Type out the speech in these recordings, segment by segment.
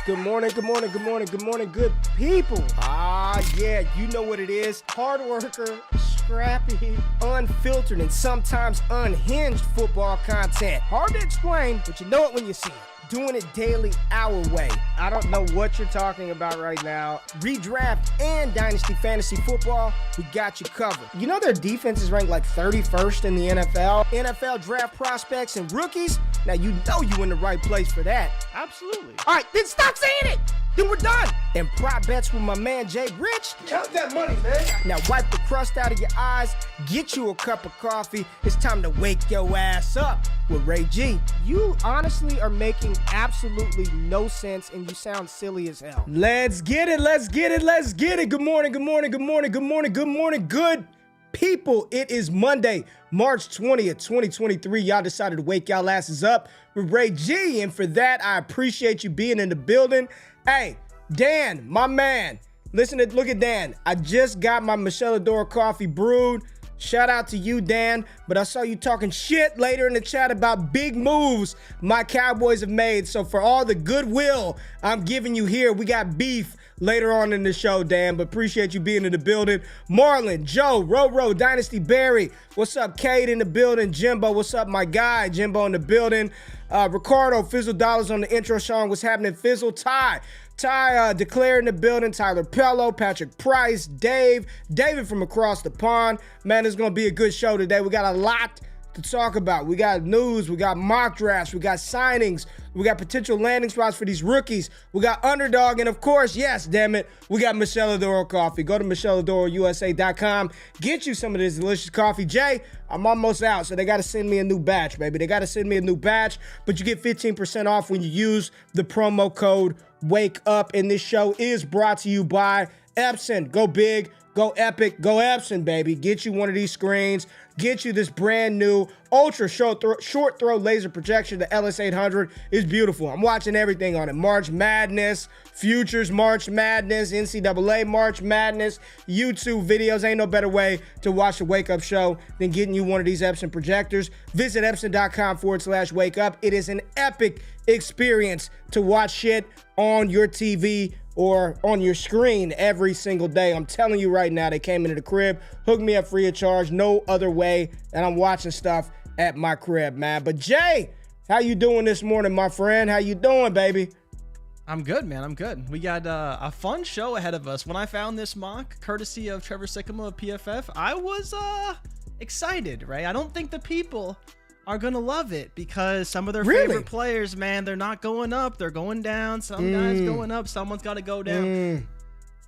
Good morning, good morning, good morning, good morning, good people. Yeah, you know what it is. Hard worker, scrappy, unfiltered, and sometimes unhinged football content. Hard to explain, but you know it when you see it. Doing it daily our way. I don't know what you're talking about right now. Redraft and Dynasty Fantasy Football, we got you covered. You know their defense is ranked like 31st in the NFL? NFL draft prospects and rookies? Now you know you in the right place for that. Absolutely. All right, then stop saying it. Then we're done. And prop bets with my man JRich. Count that money, man. Now wipe the crust out of your eyes, get you a cup of coffee. It's time to wake your ass up with Ray G. You honestly are making absolutely no sense and you sound silly as hell. Let's get it, let's get it, let's get it. Good morning, good morning, good morning, good morning, good morning, good people. It is Monday, March 20th, 2023. Y'all decided to wake y'all asses up with Ray G. And for that, I appreciate you being in the building. Hey, Dan, my man. Look at Dan. I just got my Michelle Adora coffee brewed. Shout out to you, Dan. But I saw you talking shit later in the chat about big moves my Cowboys have made. So for all the goodwill I'm giving you here, we got beef later on in the show, Dan. But appreciate you being in the building. Marlon, Joe, Roro, Dynasty Barry. What's up, Cade in the building? Jimbo, what's up, my guy? Jimbo in the building. Ricardo, Fizzle Dollars on the intro. Sean, what's happening? Fizzle, Ty Declare in the building. Tyler Pello, Patrick Price, David from across the pond. Man, it's going to be a good show today. We got a lot to talk about. We got news, we got mock drafts, we got signings, we got potential landing spots for these rookies, we got Underdog, and of course, yes, damn it, we got Michelle Adora coffee. Go to MichelleAdoraUSA.com, get you some of this delicious coffee. Jay, I'm almost out, so they got to send me a new batch, baby. They got to send me a new batch, but you get 15% off when you use the promo code Wake Up. And this show is brought to you by Epson. Go big, go epic, go Epson, baby. Get you one of these screens. Get you this brand new ultra short throw laser projection. The LS800 is beautiful. I'm watching everything on it. March Madness, Futures March Madness, NCAA March Madness, YouTube videos. Ain't no better way to watch the Wake Up show than getting you one of these Epson projectors. Visit Epson.com/wake up. It is an epic experience to watch shit on your TV or on your screen every single day. I'm telling you right now, they came into the crib, hooked me up free of charge, no other way, and I'm watching stuff at my crib, man. But Jay, how you doing this morning, my friend? How you doing, baby? I'm good, man. I'm good. We got a fun show ahead of us. When I found this mock, courtesy of Trevor Sycamore of PFF, I was excited, right? I don't think the people are gonna love it because some of their favorite players, man, they're not going up, they're going down. Some guys going up, someone's got to go down.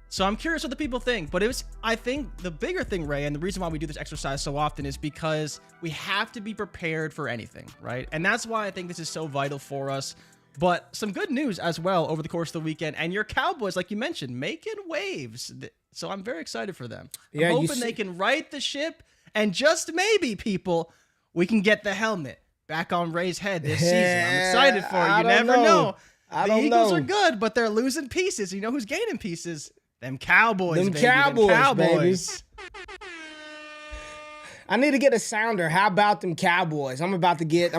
So I'm curious what the people think, but I think the bigger thing, Ray, and the reason why we do this exercise so often is because we have to be prepared for anything, right? And that's why I think this is so vital for us. But some good news as well over the course of the weekend, and your Cowboys, like you mentioned, making waves. So I'm very excited for them. I'm hoping they can right the ship, and just maybe, people, we can get the helmet back on Ray's head this season. I'm excited for it. You never know. The Eagles are good, but they're losing pieces. You know who's gaining pieces? Them Cowboys, Them baby. Cowboys. I need to get a sounder. How about them Cowboys? I'm about to get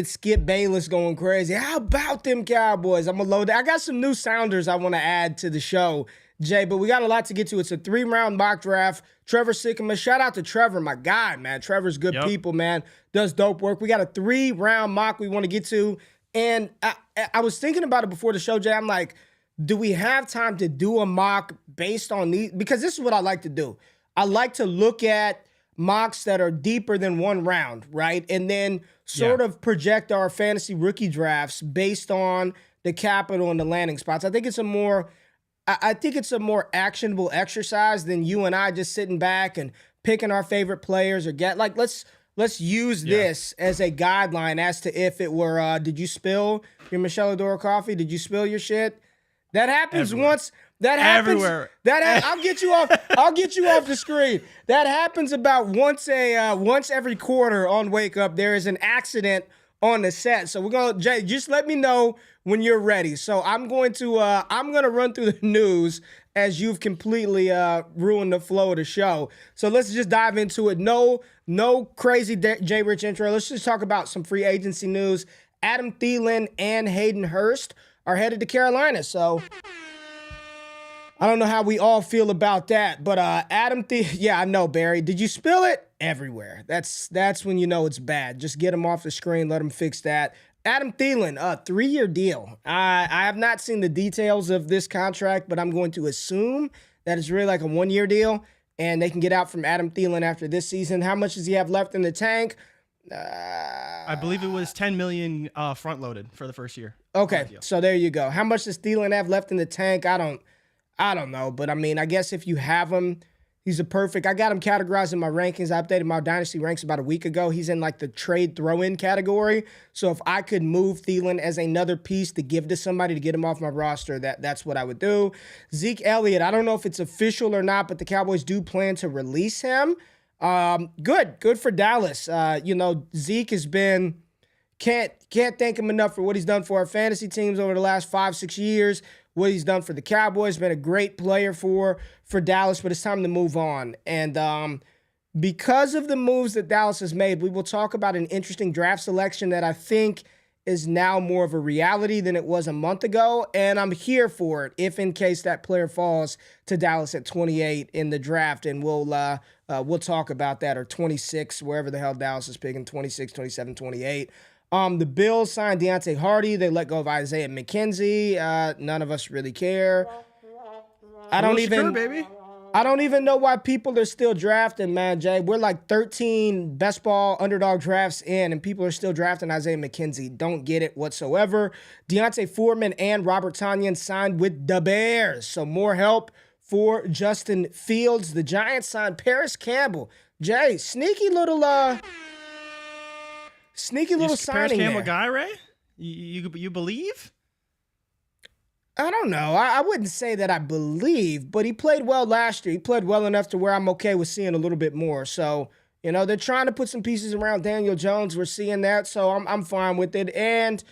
Skip Bayless going crazy. How about them Cowboys? I'm gonna load that. I got some new sounders I want to add to the show, Jay, but we got a lot to get to. It's a 3-round mock draft. Trevor Sycamore, shout out to Trevor, my guy, man. Trevor's good people, man. Does dope work. We got a 3-round mock we want to get to. And I was thinking about it before the show, Jay. I'm like, do we have time to do a mock based on these? Because this is what I like to do. I like to look at mocks that are deeper than one round, right? And then sort of project our fantasy rookie drafts based on the capital and the landing spots. I think it's a more actionable exercise than you and I just sitting back and picking our favorite players or let's use this as a guideline as to if it were, did you spill your Michelle Adora coffee? Did you spill your shit? That happens once. That happens everywhere. I'll get you off. I'll get you off the screen. That happens about once every quarter on Wake Up. There is an accident on the set. So we're gonna, Jay, just let me know when you're ready. So I'm gonna run through the news as you've completely ruined the flow of the show. So let's just dive into it. No crazy JRich intro. Let's just talk about some free agency news. Adam Thielen and Hayden Hurst are headed to Carolina. So I don't know how we all feel about that. But yeah, I know, Barry. Did you spill it? Everywhere. That's when you know it's bad. Just get him off the screen. Let him fix that. Adam Thielen, 3-year deal. I have not seen the details of this contract, but I'm going to assume that it's really like a 1-year deal, and they can get out from Adam Thielen after this season. How much does he have left in the tank? I believe it was $10 million front-loaded for the first year. Okay, so there you go. How much does Thielen have left in the tank? I don't know, but I mean, I guess if you have him, he's a perfect. I got him categorized in my rankings. I updated my dynasty ranks about a week ago. He's in like the trade throw-in category. So if I could move Thielen as another piece to give to somebody to get him off my roster, that's what I would do. Zeke Elliott, I don't know if it's official or not, but the Cowboys do plan to release him. Good for Dallas. Zeke has been can't thank him enough for what he's done for our fantasy teams over the last 5-6 years. What he's done for the Cowboys, been a great player for Dallas, but it's time to move on. And because of the moves that Dallas has made, we will talk about an interesting draft selection that I think is now more of a reality than it was a month ago, and I'm here for it if in case that player falls to Dallas at 28 in the draft, and we'll talk about that, or 26, wherever the hell Dallas is picking, 26, 27, 28. The Bills signed Deontay Hardy. They let go of Isaiah McKenzie. None of us really care. I don't even know why people are still drafting, man, Jay. We're like 13 best ball underdog drafts in, and people are still drafting Isaiah McKenzie. Don't get it whatsoever. Deontay Foreman and Robert Tonyan signed with the Bears, so more help for Justin Fields. The Giants signed Paris Campbell. Jay, sneaky little signing Paris Campbell there. guy, Ray? You believe? I don't know. I wouldn't say that I believe, but he played well last year. He played well enough to where I'm okay with seeing a little bit more. So, they're trying to put some pieces around Daniel Jones. We're seeing that, so I'm fine with it. And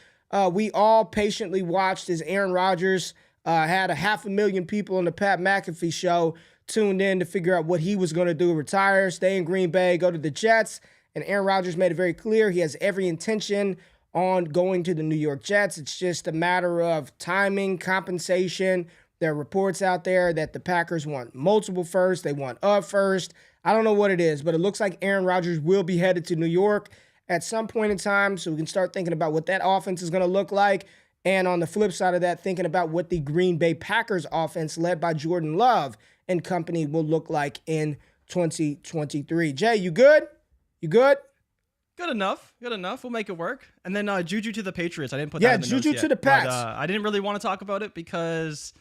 we all patiently watched as Aaron Rodgers had 500,000 people on the Pat McAfee show tuned in to figure out what he was going to do: retire, stay in Green Bay, go to the Jets. And Aaron Rodgers made it very clear he has every intention on going to the New York Jets. It's just a matter of timing, compensation. There are reports out there that the Packers want multiple firsts. They want a first. I don't know what it is, but it looks like Aaron Rodgers will be headed to New York at some point in time, so we can start thinking about what that offense is going to look like. And on the flip side of that, thinking about what the Green Bay Packers offense led by Jordan Love and company will look like in 2023. Jay, you good? You good? Good enough. We'll make it work. And then Juju to the Patriots. I didn't put that in the Juju notes to yet, the Pats. But, I didn't really want to talk about it because,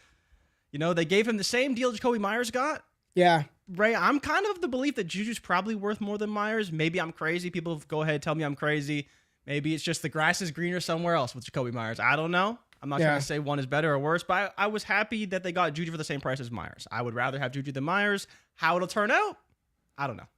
they gave him the same deal Jacoby Myers got. Yeah. Ray, I'm kind of the belief that Juju's probably worth more than Myers. Maybe I'm crazy. People go ahead and tell me I'm crazy. Maybe it's just the grass is greener somewhere else with Jacoby Myers. I don't know. I'm not trying to say one is better or worse, but I was happy that they got Juju for the same price as Myers. I would rather have Juju than Myers. How it'll turn out, I don't know.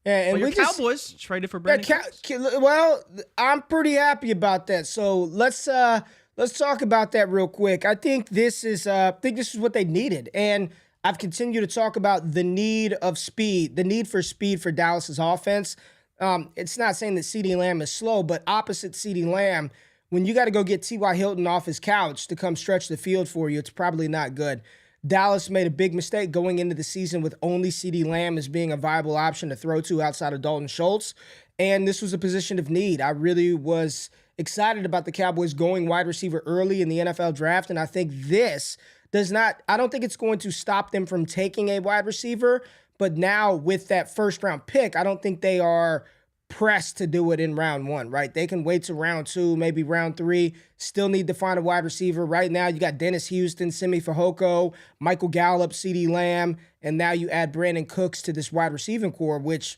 Yeah, and your Cowboys traded for Brandon Cooks. Well, I'm pretty happy about that. So let's talk about that real quick. I think this is what they needed, and I've continued to talk about the need for speed for Dallas's offense. It's not saying that CeeDee Lamb is slow, but opposite CeeDee Lamb, when you got to go get T.Y. Hilton off his couch to come stretch the field for you, it's probably not good. Dallas made a big mistake going into the season with only CeeDee Lamb as being a viable option to throw to outside of Dalton Schultz, and this was a position of need. I really was excited about the Cowboys going wide receiver early in the NFL draft, and I think this I don't think it's going to stop them from taking a wide receiver, but now with that first-round pick, I don't think they are pressed to do it in round 1, right? They can wait to round 2, maybe round 3, still need to find a wide receiver. Right now, you got Dennis Houston, Simi Fehoko, Michael Gallup, CeeDee Lamb, and now you add Brandon Cooks to this wide receiving core, which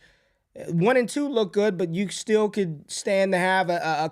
1 and 2 look good, but you still could stand to have a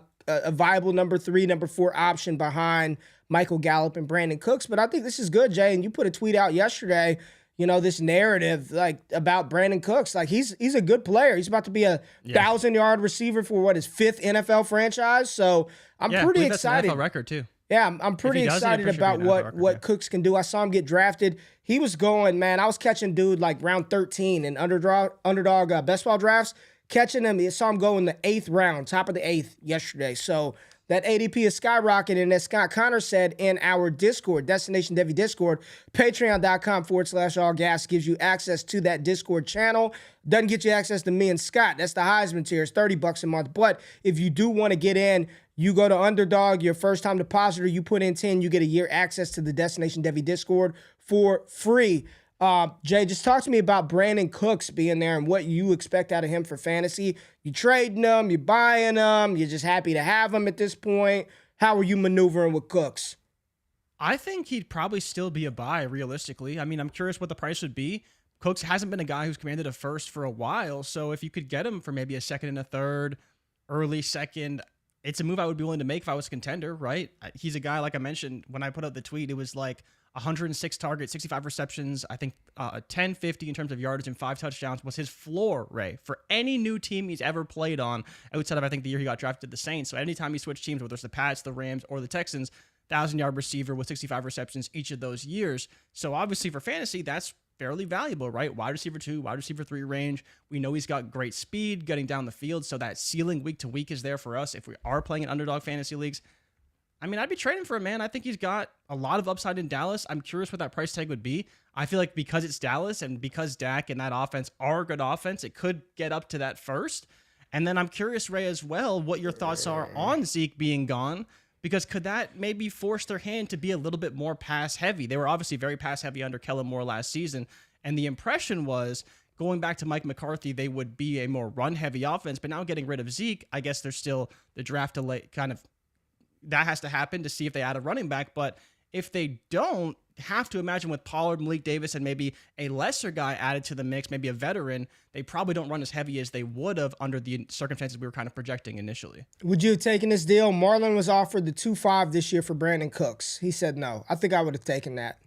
viable number 3, number 4 option behind Michael Gallup and Brandon Cooks. But I think this is good, Jay, and you put a tweet out yesterday, this narrative about Brandon Cooks. He's a good player. He's about to be a 1,000-yard receiver for his 5th NFL franchise. So I'm pretty excited. That's an NFL record too. Yeah, I'm pretty excited about what Cooks can do. I saw him get drafted. He was going, man. I was catching dude round 13 in underdog best ball drafts. Catching him, I saw him go in the 8th round, top of the 8th yesterday. So That ADP is skyrocketing. And as Scott Connor said in our Discord, Destination Devy Discord, patreon.com/allgas gives you access to that Discord channel. Doesn't get you access to me and Scott. That's the Heisman tier. It's $30 a month. But if you do want to get in, you go to Underdog, your first-time depositor, you put in 10, you get a year access to the Destination Devy Discord for free. Jay, just talk to me about Brandon Cooks being there and what you expect out of him for fantasy. You trading him, you buying him, you're just happy to have him at this point. How are you maneuvering with Cooks? I think he'd probably still be a buy, realistically. I mean, I'm curious what the price would be. Cooks hasn't been a guy who's commanded a first for a while, so if you could get him for maybe a second and a third, early second, it's a move I would be willing to make if I was a contender, right? He's a guy, like I mentioned, when I put out the tweet, it was like 106 targets, 65 receptions, I think 1050 in terms of yardage and 5 touchdowns was his floor, Ray, for any new team he's ever played on outside of, I think, the year he got drafted to the Saints. So anytime he switched teams, whether it's the Pats, the Rams, or the Texans, 1,000-yard receiver with 65 receptions each of those years. So obviously for fantasy, that's fairly valuable, right? Wide receiver 2, wide receiver 3 range. We know he's got great speed getting down the field, so that ceiling week to week is there for us if we are playing in Underdog fantasy leagues. I mean, I'd be trading for him, man. I think he's got a lot of upside in Dallas. I'm curious what that price tag would be. I feel like because it's Dallas and because Dak and that offense are a good offense, it could get up to that first. And then I'm curious, Ray, as well, what your thoughts are on Zeke being gone, because could that maybe force their hand to be a little bit more pass heavy? They were obviously very pass heavy under Kellen Moore last season. And the impression was, going back to Mike McCarthy, they would be a more run heavy offense. But now getting rid of Zeke, I guess there's still the draft delay kind of, that has to happen to see if they add a running back. But if they don't, have to imagine with Pollard, Malik Davis, and maybe a lesser guy added to the mix, maybe a veteran, they probably don't run as heavy as they would have under the circumstances we were kind of projecting initially. Would you have taken this deal? Marlon was offered the 2.5 this year for Brandon Cooks. He said no. I think I would have taken that.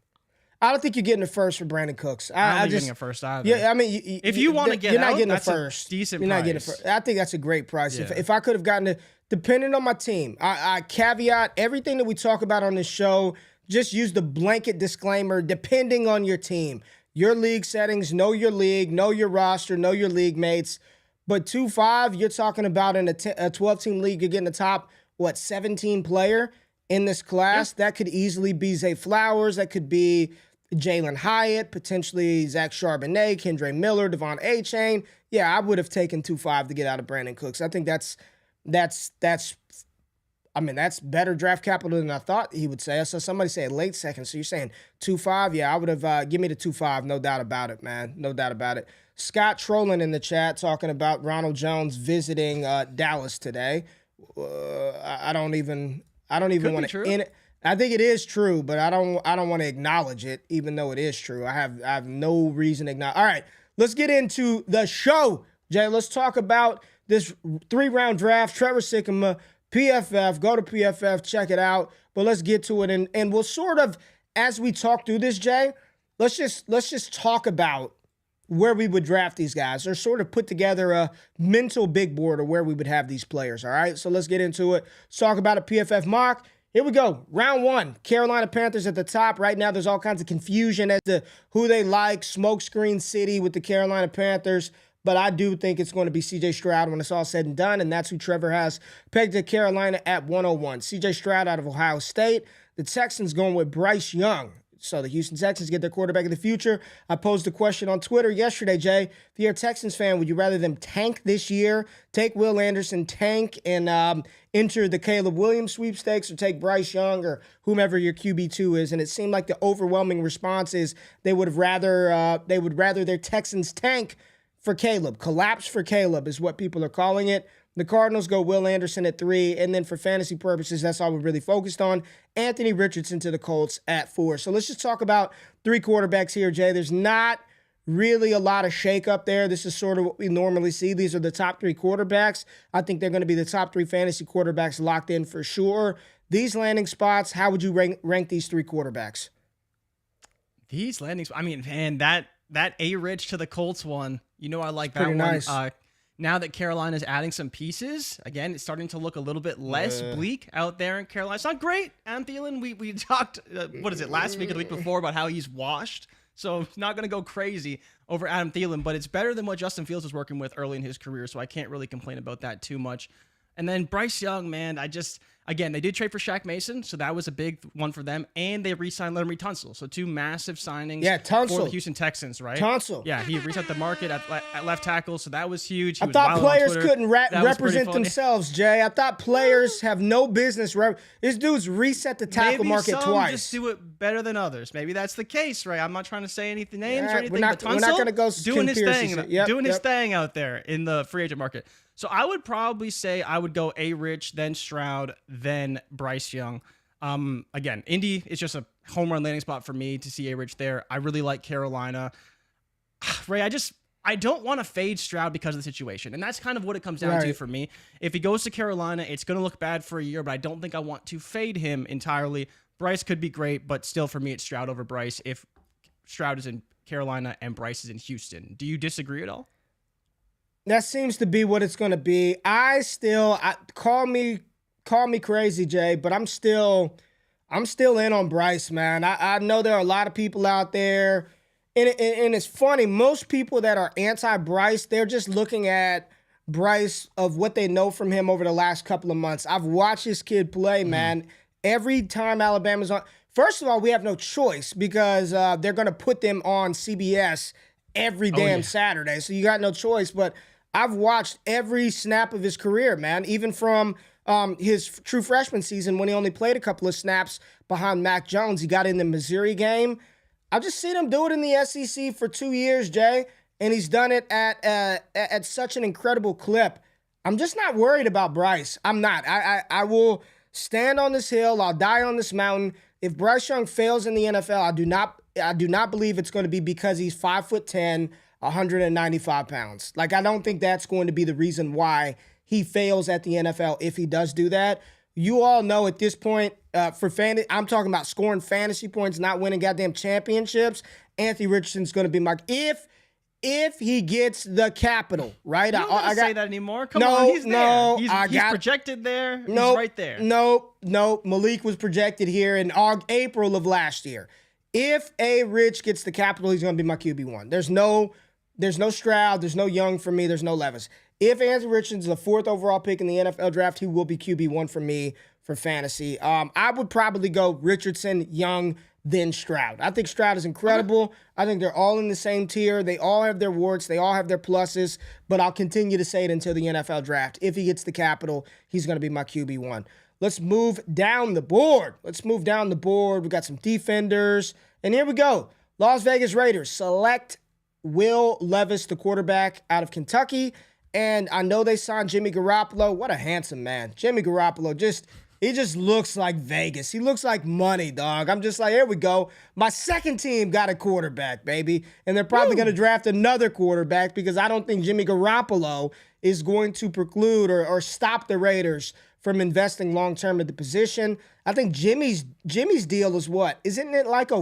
I don't think you're getting a first for Brandon Cooks. I'm not getting a first either. Yeah, I mean, if you want to get you're out, not getting that's a first. Decent you're price. not getting a first. I think that's a great price. Yeah. If I could have gotten it, depending on my team, I caveat everything that we talk about on this show. Just use the blanket disclaimer, depending on your team, your league settings, know your league, know your roster, know your league mates. But 2.5, you're talking about in a 12-team league, you're getting the top, 17 player in this class. Yeah. That could easily be Zay Flowers. That could be Jalen Hyatt, potentially Zach Charbonnet, Kendre Miller, Devon Achane. Yeah, I would have taken 2.5 to get out of Brandon Cooks. I think that's better draft capital than I thought he would say. I saw somebody say late second. So you're saying 2.5? Yeah, I would have, give me the 2.5. No doubt about it, man. No doubt about it. Scott trolling in the chat talking about Ronald Jones visiting Dallas today. I don't even want to. I think it is true, but I don't want to acknowledge it, even though it is true. I have no reason to acknowledge. All right, let's get into the show, Jay. Let's talk about this 3-round draft. Trevor Sikkema, PFF. Go to PFF, check it out. But let's get to it, and we'll sort of, as we talk through this, Jay, let's just talk about where we would draft these guys, or sort of put together a mental big board of where we would have these players. All right, so let's get into it. Let's talk about a PFF mock. Here we go. Round 1, Carolina Panthers at the top. Right now, there's all kinds of confusion as to who they like. Smokescreen City with the Carolina Panthers. But I do think it's going to be C.J. Stroud when it's all said and done, and that's who Trevor has pegged to Carolina at 101. C.J. Stroud out of Ohio State. The Texans going with Bryce Young. So the Houston Texans get their quarterback of the future. I posed a question on Twitter yesterday, Jay. If you're a Texans fan, would you rather them tank this year, take Will Anderson, tank, and enter the Caleb Williams sweepstakes, or take Bryce Young or whomever your QB2 is? And it seemed like the overwhelming response is they would rather their Texans tank for Caleb. Collapse for Caleb is what people are calling it. The Cardinals go Will Anderson at 3, and then for fantasy purposes, that's all we're really focused on. Anthony Richardson to the Colts at 4. So let's just talk about 3 quarterbacks here, Jay. There's not really a lot of shakeup there. This is sort of what we normally see. These are the top 3 quarterbacks. I think they're going to be the top 3 fantasy quarterbacks locked in for sure. These landing spots, how would you rank these 3 quarterbacks? These landing spots, I mean, man, that A-Rich to the Colts one, you know I like that pretty one. Nice. Now that Carolina's adding some pieces, again, it's starting to look a little bit less bleak out there in Carolina. It's not great. Adam Thielen, we talked, last week or the week before about how he's washed. So not going to go crazy over Adam Thielen, but it's better than what Justin Fields was working with early in his career, so I can't really complain about that too much. And then Bryce Young, man, again, they did trade for Shaq Mason, so that was a big one for them. And they re-signed Laremy Tunsil. So 2 massive signings for the Houston Texans, right? Tunsil. Yeah, he reset the market at left tackle, so that was huge. I thought players couldn't represent themselves, Jay. I thought players have no business. This dude's reset the tackle market twice. Maybe some just do it better than others. Maybe that's the case, right? I'm not trying to say anything names or anything, we're not going to go doing his thing, doing his thing out there in the free agent market. So I would probably say I would go Rich, then Stroud, then Bryce Young. Again, Indy is just a home run landing spot for me to see Rich there. I really like Carolina. Ray, I don't want to fade Stroud because of the situation. And that's kind of what it comes down to for me. If he goes to Carolina, it's going to look bad for a year, but I don't think I want to fade him entirely. Bryce could be great, but still for me, it's Stroud over Bryce if Stroud is in Carolina and Bryce is in Houston. Do you disagree at all? That seems to be what it's going to be. Call me crazy, Jay, but I'm still in on Bryce, man. I know there are a lot of people out there, and it's funny. Most people that are anti-Bryce, they're just looking at Bryce of what they know from him over the last couple of months. I've watched this kid play, man. Every time Alabama's on, first of all, we have no choice because they're going to put them on CBS every damn Saturday, so you got no choice. But I've watched every snap of his career, man, even from his true freshman season when he only played a couple of snaps behind Mac Jones. He got in the Missouri game. I've just seen him do it in the SEC for 2 years, Jay, and he's done it at such an incredible clip. I'm just not worried about Bryce. I'm not. I will stand on this hill. I'll die on this mountain. If Bryce Young fails in the NFL, I do not believe it's going to be because he's 5'10", 195 pounds. Like, I don't think that's going to be the reason why he fails at the NFL if he does do that. You all know at this point, I'm talking about scoring fantasy points, not winning goddamn championships. Anthony Richardson's going to be my if he gets the capital, right? You don't say that anymore. Come on, he's there. He's projected there. He's right there. No. Malik was projected here in April of last year. If Rich gets the capital, he's going to be my QB1. There's no Stroud, there's no Young for me, there's no Levis. If Anthony Richardson's the 4th overall pick in the NFL draft, he will be QB1 for me for fantasy. I would probably go Richardson, Young, then Stroud. I think Stroud is incredible. I think they're all in the same tier. They all have their warts. They all have their pluses, but I'll continue to say it until the NFL draft. If he gets the capital, he's going to be my QB1. Let's move down the board. We got some defenders, and here we go. Las Vegas Raiders select Will Levis, the quarterback out of Kentucky, and I know they signed Jimmy Garoppolo. What a handsome man. Jimmy Garoppolo he just looks like Vegas. He looks like money, dog. I'm just like, here we go. My second team got a quarterback, baby. And they're probably going to draft another quarterback because I don't think Jimmy Garoppolo is going to preclude or stop the Raiders from investing long-term at the position. I think Jimmy's deal is what? Isn't it like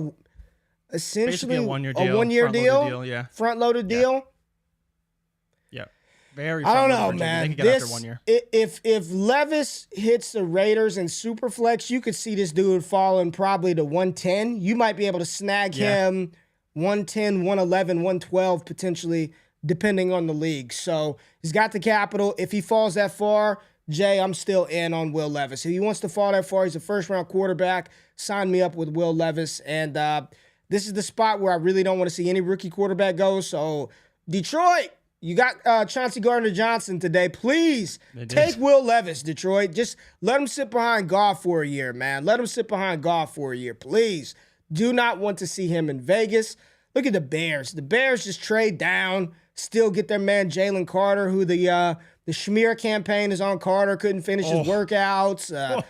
essentially a one-year deal? Yeah. Front-loaded deal? Yeah. Very. I don't know, man. They can get after 1 year. If Levis hits the Raiders in SilverFlex, you could see this dude falling probably to 110. You might be able to snag him 110, 111, 112 potentially, depending on the league. So he's got the capital. If he falls that far, Jay, I'm still in on Will Levis. If he wants to fall that far, he's a first-round quarterback. Sign me up with Will Levis. And this is the spot where I really don't want to see any rookie quarterback go. So, Detroit, you got Chauncey Gardner-Johnson today. Please take Will Levis, Detroit. Just let him sit behind Goff for a year, man. Let him sit behind Goff for a year, please. Do not want to see him in Vegas. Look at the Bears. The Bears just trade down, still get their man Jalen Carter, who the schmear campaign is on Carter, couldn't finish his workouts.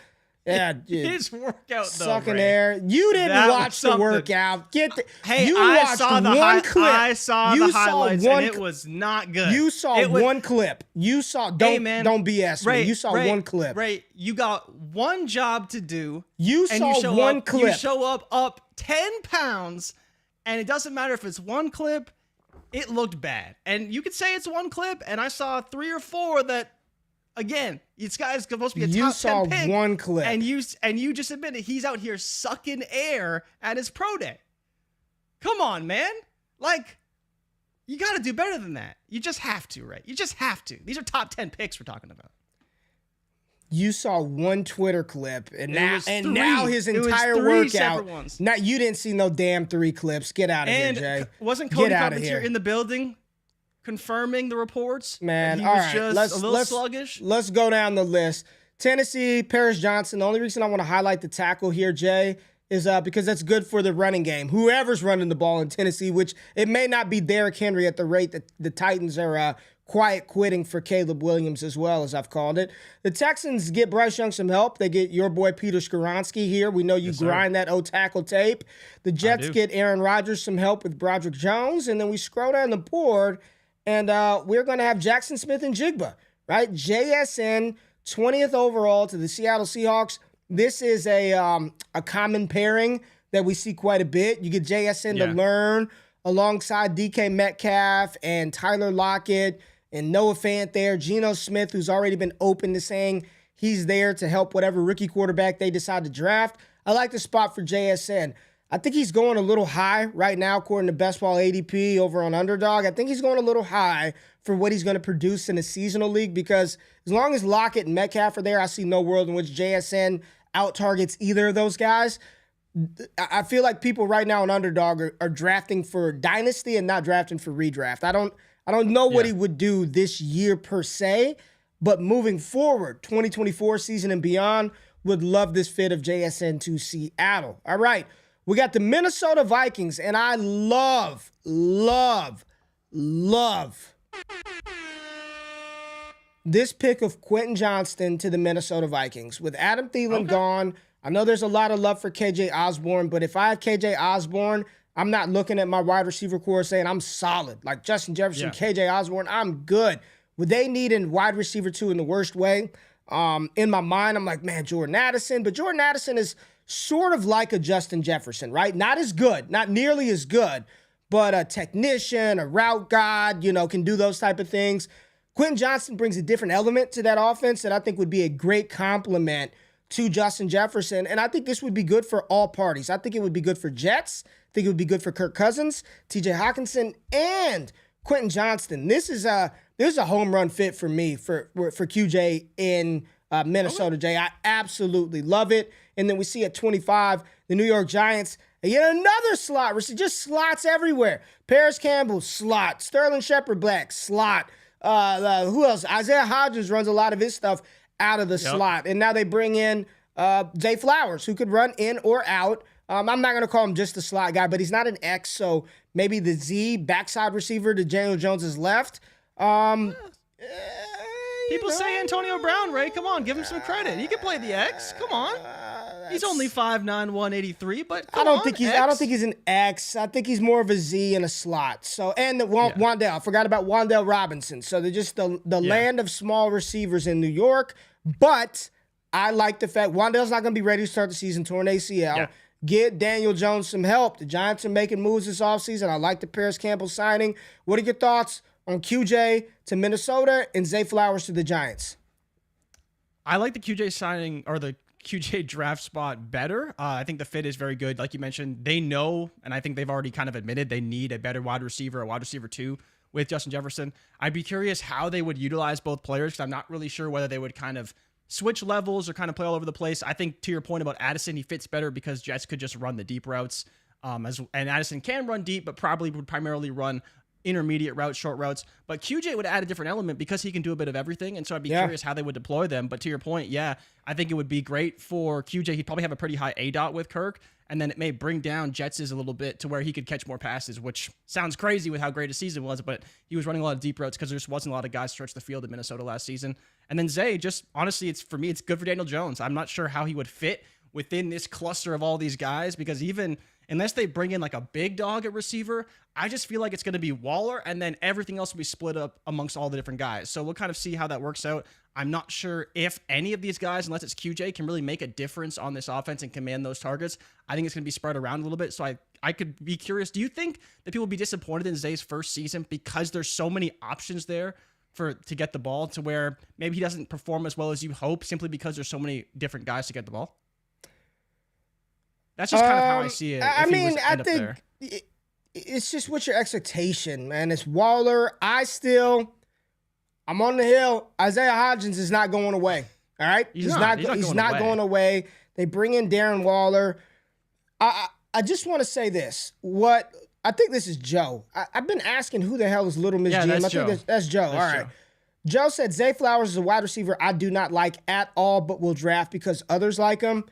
Yeah, dude. His workout, though, sucking air. You didn't watch the workout. I saw the highlights, and it was not good. You saw one clip. You saw. Don't BS me. You saw one clip. Ray, you got one job to do. You saw one clip. You show up 10 pounds, and it doesn't matter if it's one clip. It looked bad, and you could say it's one clip, and I saw 3 or 4 that. Again, this guy's supposed to be a top 10 pick. You saw one clip. And you just admitted he's out here sucking air at his pro day. Come on, man. Like, you got to do better than that. You just have to, right? You just have to. These are top 10 picks we're talking about. You saw one Twitter clip, and now his It was entire three separate workout. ones. Now you didn't see no damn 3 clips. Get out of here, And Jay. wasn't Cody Get outta Carpentier here. in the building confirming the reports? Man, that he all was right. just a little sluggish. Let's go down the list. Tennessee, Paris Johnson. The only reason I want to highlight the tackle here, Jay, is because that's good for the running game. Whoever's running the ball in Tennessee, which it may not be Derrick Henry at the rate that the Titans are quiet quitting for Caleb Williams as well, as I've called it. The Texans get Bryce Young some help. They get your boy Peter Skoronski here. We know you grind that O-tackle tape. The Jets get Aaron Rodgers some help with Broderick Jones. And then we scroll down the board, and we're going to have Jackson Smith and Jigba, right? JSN, 20th overall to the Seattle Seahawks. This is a common pairing that we see quite a bit. You get JSN to learn alongside DK Metcalf and Tyler Lockett and Noah Fant there. Geno Smith, who's already been open to saying he's there to help whatever rookie quarterback they decide to draft. I like the spot for JSN. I think he's going a little high right now, according to Best Ball ADP over on Underdog. I think he's going a little high for what he's going to produce in a seasonal league, because as long as Lockett and Metcalf are there, I see no world in which JSN out-targets either of those guys. I feel like people right now on Underdog are drafting for dynasty and not drafting for redraft. I don't know what he would do this year per se, but moving forward, 2024 season and beyond, would love this fit of JSN to Seattle. All right, we got the Minnesota Vikings, and I love this pick of Quentin Johnston to the Minnesota Vikings. With Adam Thielen gone, I know there's a lot of love for KJ Osborne, but if I have KJ Osborne, I'm not looking at my wide receiver core saying I'm solid. Like Justin Jefferson, KJ Osborne, I'm good. Would they need a wide receiver too in the worst way? In my mind, I'm like, man, Jordan Addison. But Jordan Addison is sort of like a Justin Jefferson, right? Not as good, not nearly as good, but a technician, a route god, can do those type of things. Quentin Johnston brings a different element to that offense that I think would be a great complement to Justin Jefferson. And I think this would be good for all parties. I think it would be good for Jets. I think it would be good for Kirk Cousins, TJ Hawkinson, and Quentin Johnston. This is a home run fit for me for QJ in Minnesota, Jay. I absolutely love it. And then we see at 25, the New York Giants, yet another slot receiver, just slots everywhere. Paris Campbell, slot. Sterling Shepard Black, slot. Who else? Isaiah Hodgins runs a lot of his stuff out of the slot. And now they bring in Zay Flowers, who could run in or out. I'm not going to call him just a slot guy, but he's not an X, so maybe the Z backside receiver to Daniel Jones' left. People say Antonio Brown, Ray. Come on, give him some credit. He can play the X. Come on. He's only 5'9", 183, but I don't think he's an X. I think he's more of a Z and a slot. So, and Wan'Dale. I forgot about Wan'Dale Robinson. So they're just the land of small receivers in New York. But I like the fact Wan'Dale's not going to be ready to start the season, torn ACL. Yeah. Get Daniel Jones some help. The Giants are making moves this offseason. I like the Paris Campbell signing. What are your thoughts on QJ to Minnesota and Zay Flowers to the Giants? I like the QJ signing, or the QJ draft spot, better. I think the fit is very good. Like you mentioned, they know, and I think they've already kind of admitted, they need a better wide receiver, a wide receiver 2 with Justin Jefferson. I'd be curious how they would utilize both players, because I'm not really sure whether they would kind of switch levels or kind of play all over the place. I think to your point about Addison, he fits better because Jets could just run the deep routes. And Addison can run deep, but probably would primarily run intermediate routes, short routes. But QJ would add a different element because he can do a bit of everything. And so I'd be curious how they would deploy them. But to your point, I think it would be great for QJ. He'd probably have a pretty high ADOT with Kirk. And then it may bring down Jets' a little bit to where he could catch more passes, which sounds crazy with how great his season was. But he was running a lot of deep routes because there just wasn't a lot of guys stretch the field in Minnesota last season. And then Zay, just honestly, it's good for Daniel Jones. I'm not sure how he would fit within this cluster of all these guys, because even unless they bring in like a big dog at receiver, I just feel like it's going to be Waller, and then everything else will be split up amongst all the different guys. So we'll kind of see how that works out. I'm not sure if any of these guys, unless it's QJ, can really make a difference on this offense and command those targets. I think it's going to be spread around a little bit. So I could be curious. Do you think that people will be disappointed in Zay's first season because there's so many options there to get the ball, to where maybe he doesn't perform as well as you hope simply because there's so many different guys to get the ball? That's just kind of how I see it. I think it's just what's your expectation, man. It's Waller. I'm on the hill. Isaiah Hodgins is not going away. All right, He's not going away. They bring in Darren Waller. I just want to say this. I think this is Joe. I've been asking who the hell is Little Miss GM. That's Joe. That's Joe. All right. Joe said Zay Flowers is a wide receiver I do not like at all, but will draft because others like him.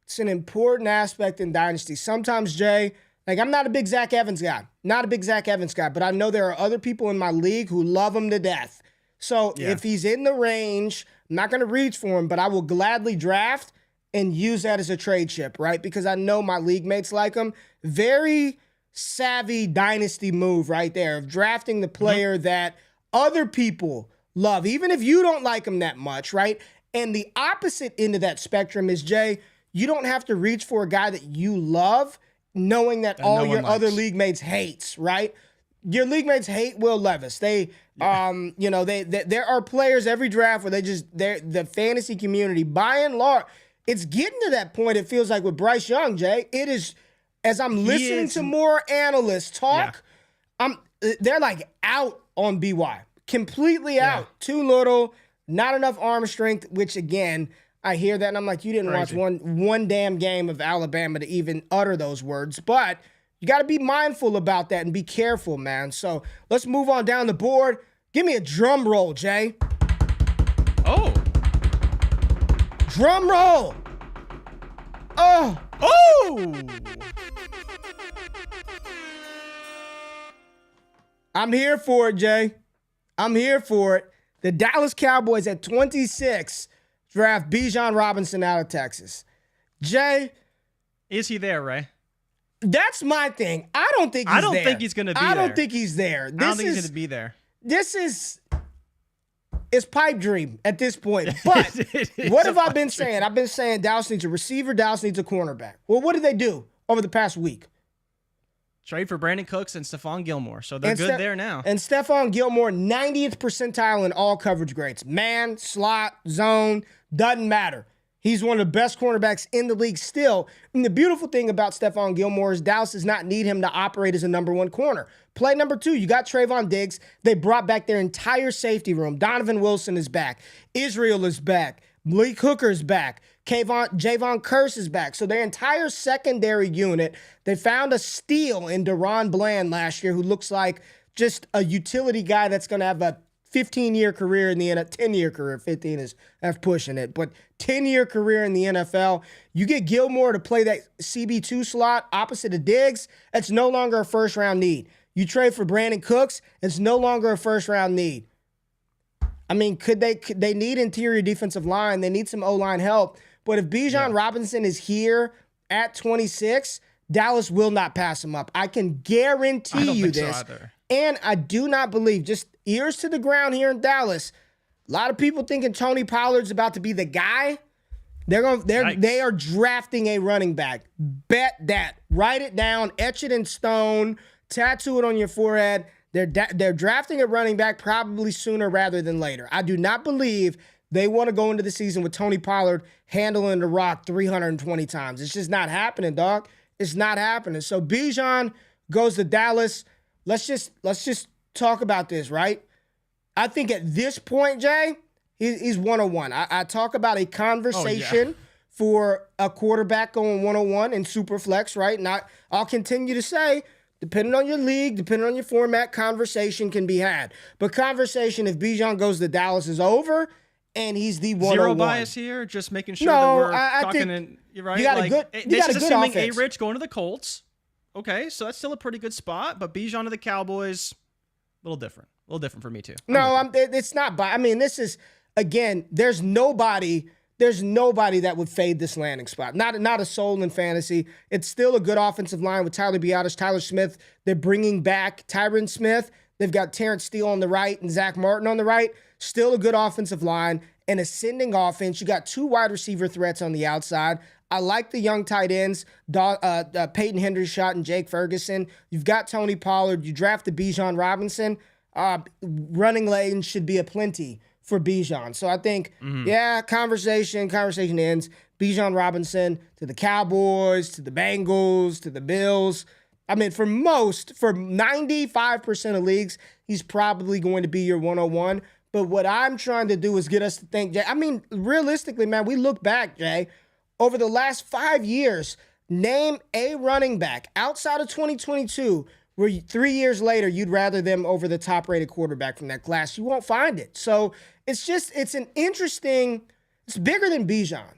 It's an important aspect in Dynasty. Sometimes, Jay, like I'm not a big Zach Evans guy. But I know there are other people in my league who love him to death. So if he's in the range, I'm not going to reach for him, but I will gladly draft and use that as a trade chip, right? Because I know my league mates like him. Very savvy Dynasty move right there of drafting the player that other people love, even if you don't like him that much, right? And the opposite end of that spectrum is, Jay, you don't have to reach for a guy that you love knowing that all your other league mates hates, right? Your league mates hate Will Levis. There are players every draft where the fantasy community, by and large, it's getting to that point, it feels like, with Bryce Young, Jay. It is, as I'm listening to more analysts talk, they're like out on BY. Completely out. Too little, not enough arm strength, which again, I hear that and I'm like, you didn't watch one damn game of Alabama to even utter those words. But you got to be mindful about that and be careful, man. So let's move on down the board. Give me a drum roll, Jay. Oh. Drum roll. Oh. I'm here for it, Jay. I'm here for it. The Dallas Cowboys at 26 draft Bijan Robinson out of Texas. Jay. Is he there, Ray? That's my thing. I don't think he's there. I don't think he's going to be there. I don't think he's there. I don't think he's going to be there. It's pipe dream at this point. But what have I been saying? I've been saying Dallas needs a receiver. Dallas needs a cornerback. Well, what did they do over the past week? Trade for Brandon Cooks and Stephon Gilmore. So they're good there now. And Stephon Gilmore, 90th percentile in all coverage grades. Man, slot, zone, doesn't matter. He's one of the best cornerbacks in the league still. And the beautiful thing about Stephon Gilmore is Dallas does not need him to operate as a number one corner. Play number two, you got Trayvon Diggs. They brought back their entire safety room. Donovan Wilson is back. Israel is back. Malik Hooker's back. Javon Curse is back. So their entire secondary unit, they found a steal in Deron Bland last year who looks like just a utility guy that's going to have a 15-year career in the NFL, 10-year career. 15 is pushing it, but 10-year career in the NFL. You get Gilmore to play that CB2 slot opposite of Diggs, that's no longer a first-round need. You trade for Brandon Cooks, it's no longer a first-round need. I mean, they need interior defensive line. They need some O-line help. But if Bijan Robinson is here at 26, Dallas will not pass him up. I can guarantee you this. So and I do not believe, just ears to the ground here in Dallas, a lot of people thinking Tony Pollard's about to be the guy. They are drafting a running back. Bet that. Write it down, etch it in stone, tattoo it on your forehead. They're drafting a running back probably sooner rather than later. I do not believe they want to go into the season with Tony Pollard handling the rock 320 times. It's just not happening, dog. It's not happening. So Bijan goes to Dallas. Let's just talk about this, right? I think at this point, Jay, he's 101. I talk about a conversation for a quarterback going 101 in SilverFlex, right? And I'll continue to say, depending on your league, depending on your format, conversation can be had. But conversation, if Bijan goes to Dallas, is over, and he's the 101. Zero bias here, just making sure that we're talking in, right? You got a good assuming offense. JRich going to the Colts. Okay, so that's still a pretty good spot, but Bijan to the Cowboys, a little different for me too. It's not. I mean, this is, again, there's nobody that would fade this landing spot. Not a soul in fantasy. It's still a good offensive line with Tyler Biadasz, Tyler Smith. They're bringing back Tyron Smith. They've got Terrence Steele on the right and Zach Martin on the right. Still a good offensive line. An ascending offense. You got two wide receiver threats on the outside. I like the young tight ends, Peyton Hendershot and Jake Ferguson. You've got Tony Pollard. You drafted Bijan Robinson. Running lanes should be aplenty for Bijan. So I think, conversation ends. Bijan Robinson to the Cowboys, to the Bengals, to the Bills. I mean, for 95% of leagues, he's probably going to be your 101. But what I'm trying to do is get us to think, Jay. I mean, realistically, man, we look back, Jay, over the last 5 years, name a running back outside of 2022 where 3 years later you'd rather them over the top-rated quarterback from that class. You won't find it. So it's an interesting, it's bigger than Bijan.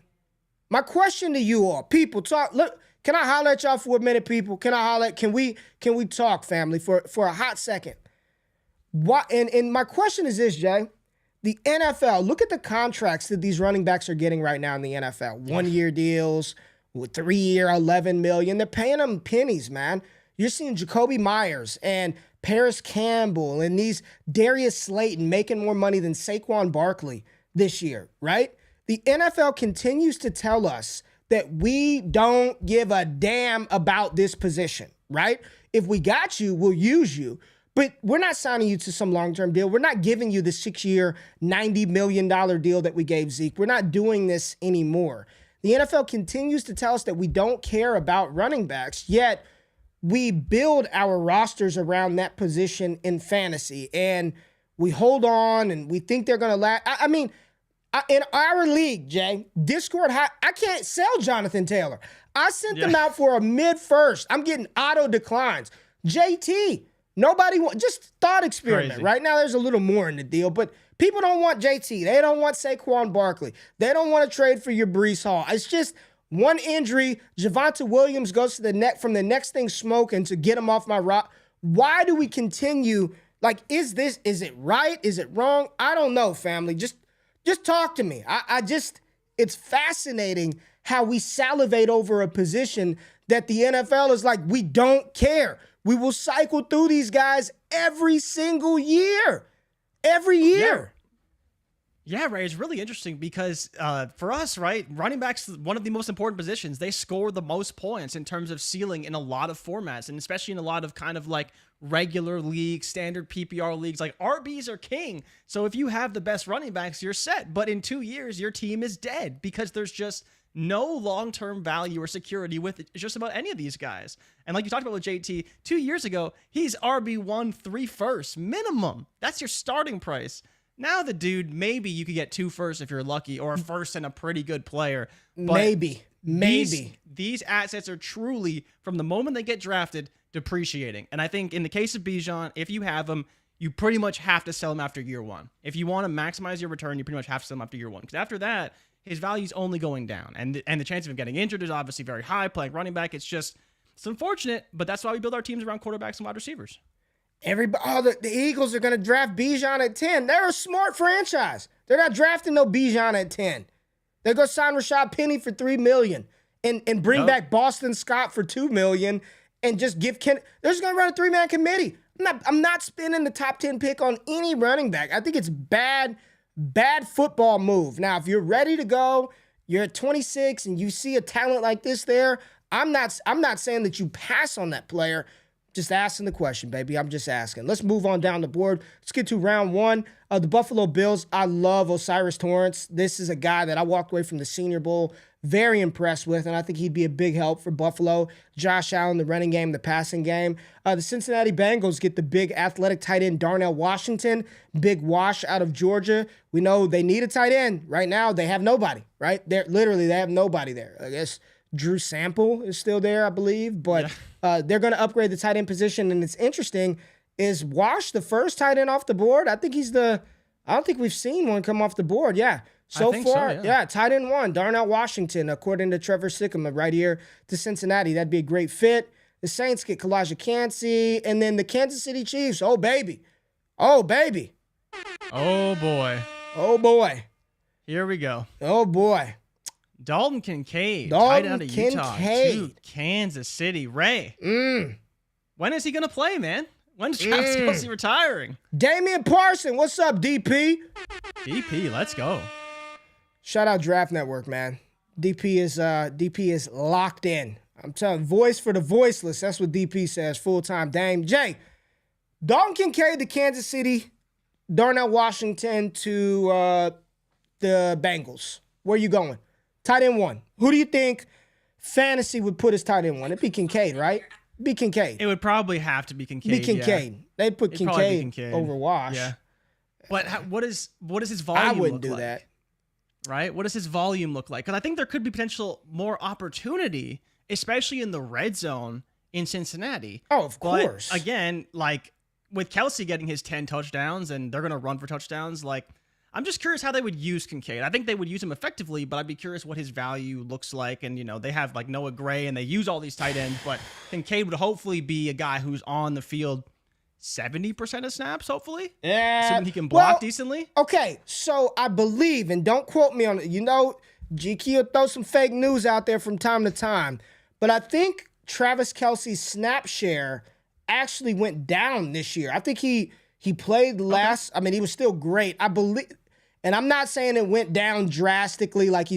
My question to you all, people, talk. Look, can I holler at y'all for a minute, people? Can I holler? Can we talk, family, for a hot second? What? And my question is this, Jay. The NFL, look at the contracts that these running backs are getting right now in the NFL. 1 year deals with 3 year, $11 million. They're paying them pennies, man. You're seeing Jacoby Myers and Paris Campbell and these Darius Slayton making more money than Saquon Barkley this year, right? The NFL continues to tell us that we don't give a damn about this position, right? If we got you, we'll use you. But we're not signing you to some long-term deal. We're not giving you the 6 year, $90 million deal that we gave Zeke. We're not doing this anymore. The NFL continues to tell us that we don't care about running backs, yet we build our rosters around that position in fantasy. And we hold on and we think they're going to last. I mean, in our league, Jay, Discord, I can't sell Jonathan Taylor. I sent them out for a mid-first. I'm getting auto declines. JT, nobody wants, just thought experiment. Crazy. Right now, there's a little more in the deal, but people don't want JT. They don't want Saquon Barkley. They don't want to trade for your Breece Hall. It's just one injury. Javonte Williams goes to the net from the next thing smoking to get him off my rock. Why do we continue? Like, is it right? Is it wrong? I don't know, family. Just talk to me. It's fascinating how we salivate over a position that the NFL is like, we don't care. We will cycle through these guys every single year. Every year. Yeah, Ray, it's really interesting because for us, right, running backs, one of the most important positions. They score the most points in terms of ceiling in a lot of formats, and especially in a lot of kind of like regular leagues, standard PPR leagues. Like RBs are king. So if you have the best running backs, you're set. But in 2 years, your team is dead because there's just no long-term value or security with just about any of these guys. And like you talked about with JT, 2 years ago, he's RB1, 3 firsts minimum. That's your starting price. Now the dude, maybe you could get 2 firsts if you're lucky, or a first and a pretty good player. But maybe. These assets are truly, from the moment they get drafted, depreciating. And I think in the case of Bijan, if you have him, you pretty much have to sell him after year 1. If you want to maximize your return, you pretty much have to sell him after year 1. Because after that, his value's only going down. And the chance of him getting injured is obviously very high. Playing running back, it's unfortunate, but that's why we build our teams around quarterbacks and wide receivers. The Eagles are going to draft Bijan at 10. They're a smart franchise. They're not drafting no Bijan at 10. They're going to sign Rashad Penny for $3 million and bring back Boston Scott for $2 million and just give They're just going to run a 3-man committee. I'm not spending the top 10 pick on any running back. I think it's bad football move. Now, if you're ready to go, you're at 26 and you see a talent like this there, I'm not saying that you pass on that player. Just asking the question, baby. I'm just asking. Let's move on down the board. Let's get to round 1 of the Buffalo Bills. I love Osiris Torrance. This is a guy that I walked away from the Senior Bowl very impressed with, and I think he'd be a big help for Buffalo. Josh Allen, the running game, the passing game. The Cincinnati Bengals get the big athletic tight end Darnell Washington, big wash out of Georgia. We know they need a tight end. Right now, they have nobody, right? They have nobody there. I guess Drew Sample is still there, I believe, but they're going to upgrade the tight end position. And it's interesting, is Wash the first tight end off the board? I don't think we've seen one come off the board. Yeah. So far, tight end 1, Darnell Washington, according to Trevor Sikkema right here to Cincinnati. That'd be a great fit. The Saints get Kalijah Kancey, and then the Kansas City Chiefs. Oh, baby. Oh, baby. Oh, boy. Oh, boy. Here we go. Oh, boy. Dalton Kincaid, tight end out of Utah to Kansas City. Ray, when is he going to play, man? When's Travis Kelce retiring? Damian Parson, what's up, DP? DP, let's go. Shout out Draft Network, man. DP is locked in. I'm telling you, voice for the voiceless. That's what DP says, full-time. Dame. Jay, Dalton Kincaid to Kansas City, Darnell Washington to the Bengals. Where you going? Tight end 1. Who do you think fantasy would put as tight end 1? It'd be Kincaid, right? Be Kincaid. It would probably have to be Kincaid. Be Kincaid. Yeah. They'd put Kincaid over Wash. Yeah. But what is his volume? I wouldn't look do like? that. Right? What does his volume look like? Because I think there could be potential more opportunity, especially in the red zone in Cincinnati. Oh, of course. But again, like with Kelsey getting his 10 touchdowns and they're going to run for touchdowns, like I'm just curious how they would use Kincaid. I think they would use him effectively, but I'd be curious what his value looks like. And, they have like Noah Gray and they use all these tight ends, but Kincaid would hopefully be a guy who's on the field 70% of snaps, hopefully. Yeah. Assuming he can block decently. Okay, so I believe, and don't quote me on it, GQ will throw some fake news out there from time to time, but I think Travis Kelce's snap share actually went down this year. I think he played less. Okay. I mean, he was still great. I believe, and I'm not saying it went down drastically like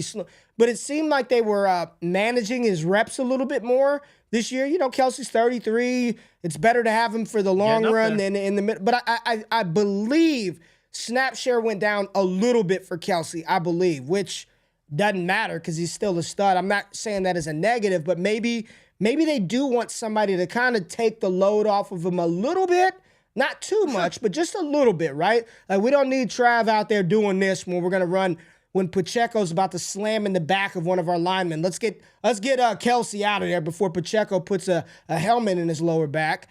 but it seemed like they were managing his reps a little bit more this year. Kelce's 33. It's better to have him for the long run than in the middle. But I believe snap share went down a little bit for Kelce, I believe, which doesn't matter because he's still a stud. I'm not saying that as a negative, but maybe they do want somebody to kind of take the load off of him a little bit. Not too much, but just a little bit, right? Like, we don't need Trav out there doing this when we're going to run when Pacheco's about to slam in the back of one of our linemen. Let's get Kelce out of there before Pacheco puts a helmet in his lower back.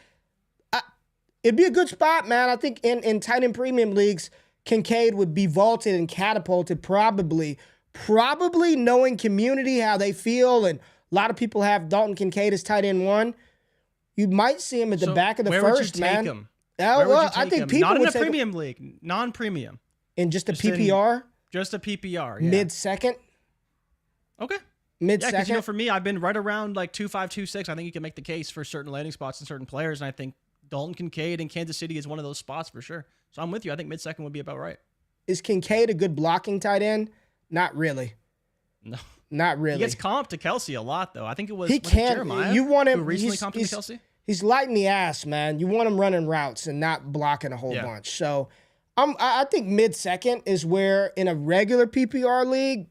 It'd be a good spot, man. I think in tight end premium leagues, Kincaid would be vaulted and catapulted probably knowing community, how they feel, and a lot of people have Dalton Kincaid as tight end 1. You might see him at the back of the first, man. Him? I think people not would in a premium league, non-premium. In just a PPR? Just a PPR, yeah. Mid-second? Okay. Mid-second? Yeah, because for me, I've been right around like 2.5, 2.6. I think you can make the case for certain landing spots and certain players, and I think Dalton Kincaid in Kansas City is one of those spots for sure. So I'm with you. I think mid-second would be about right. Is Kincaid a good blocking tight end? Not really. No. Not really. He gets comped to Kelce a lot, though. I think it was Jeremiah you want him, who recently comped to Kelce. He's light in the ass, man. You want him running routes and not blocking a whole bunch. So I think mid-second is where in a regular PPR league,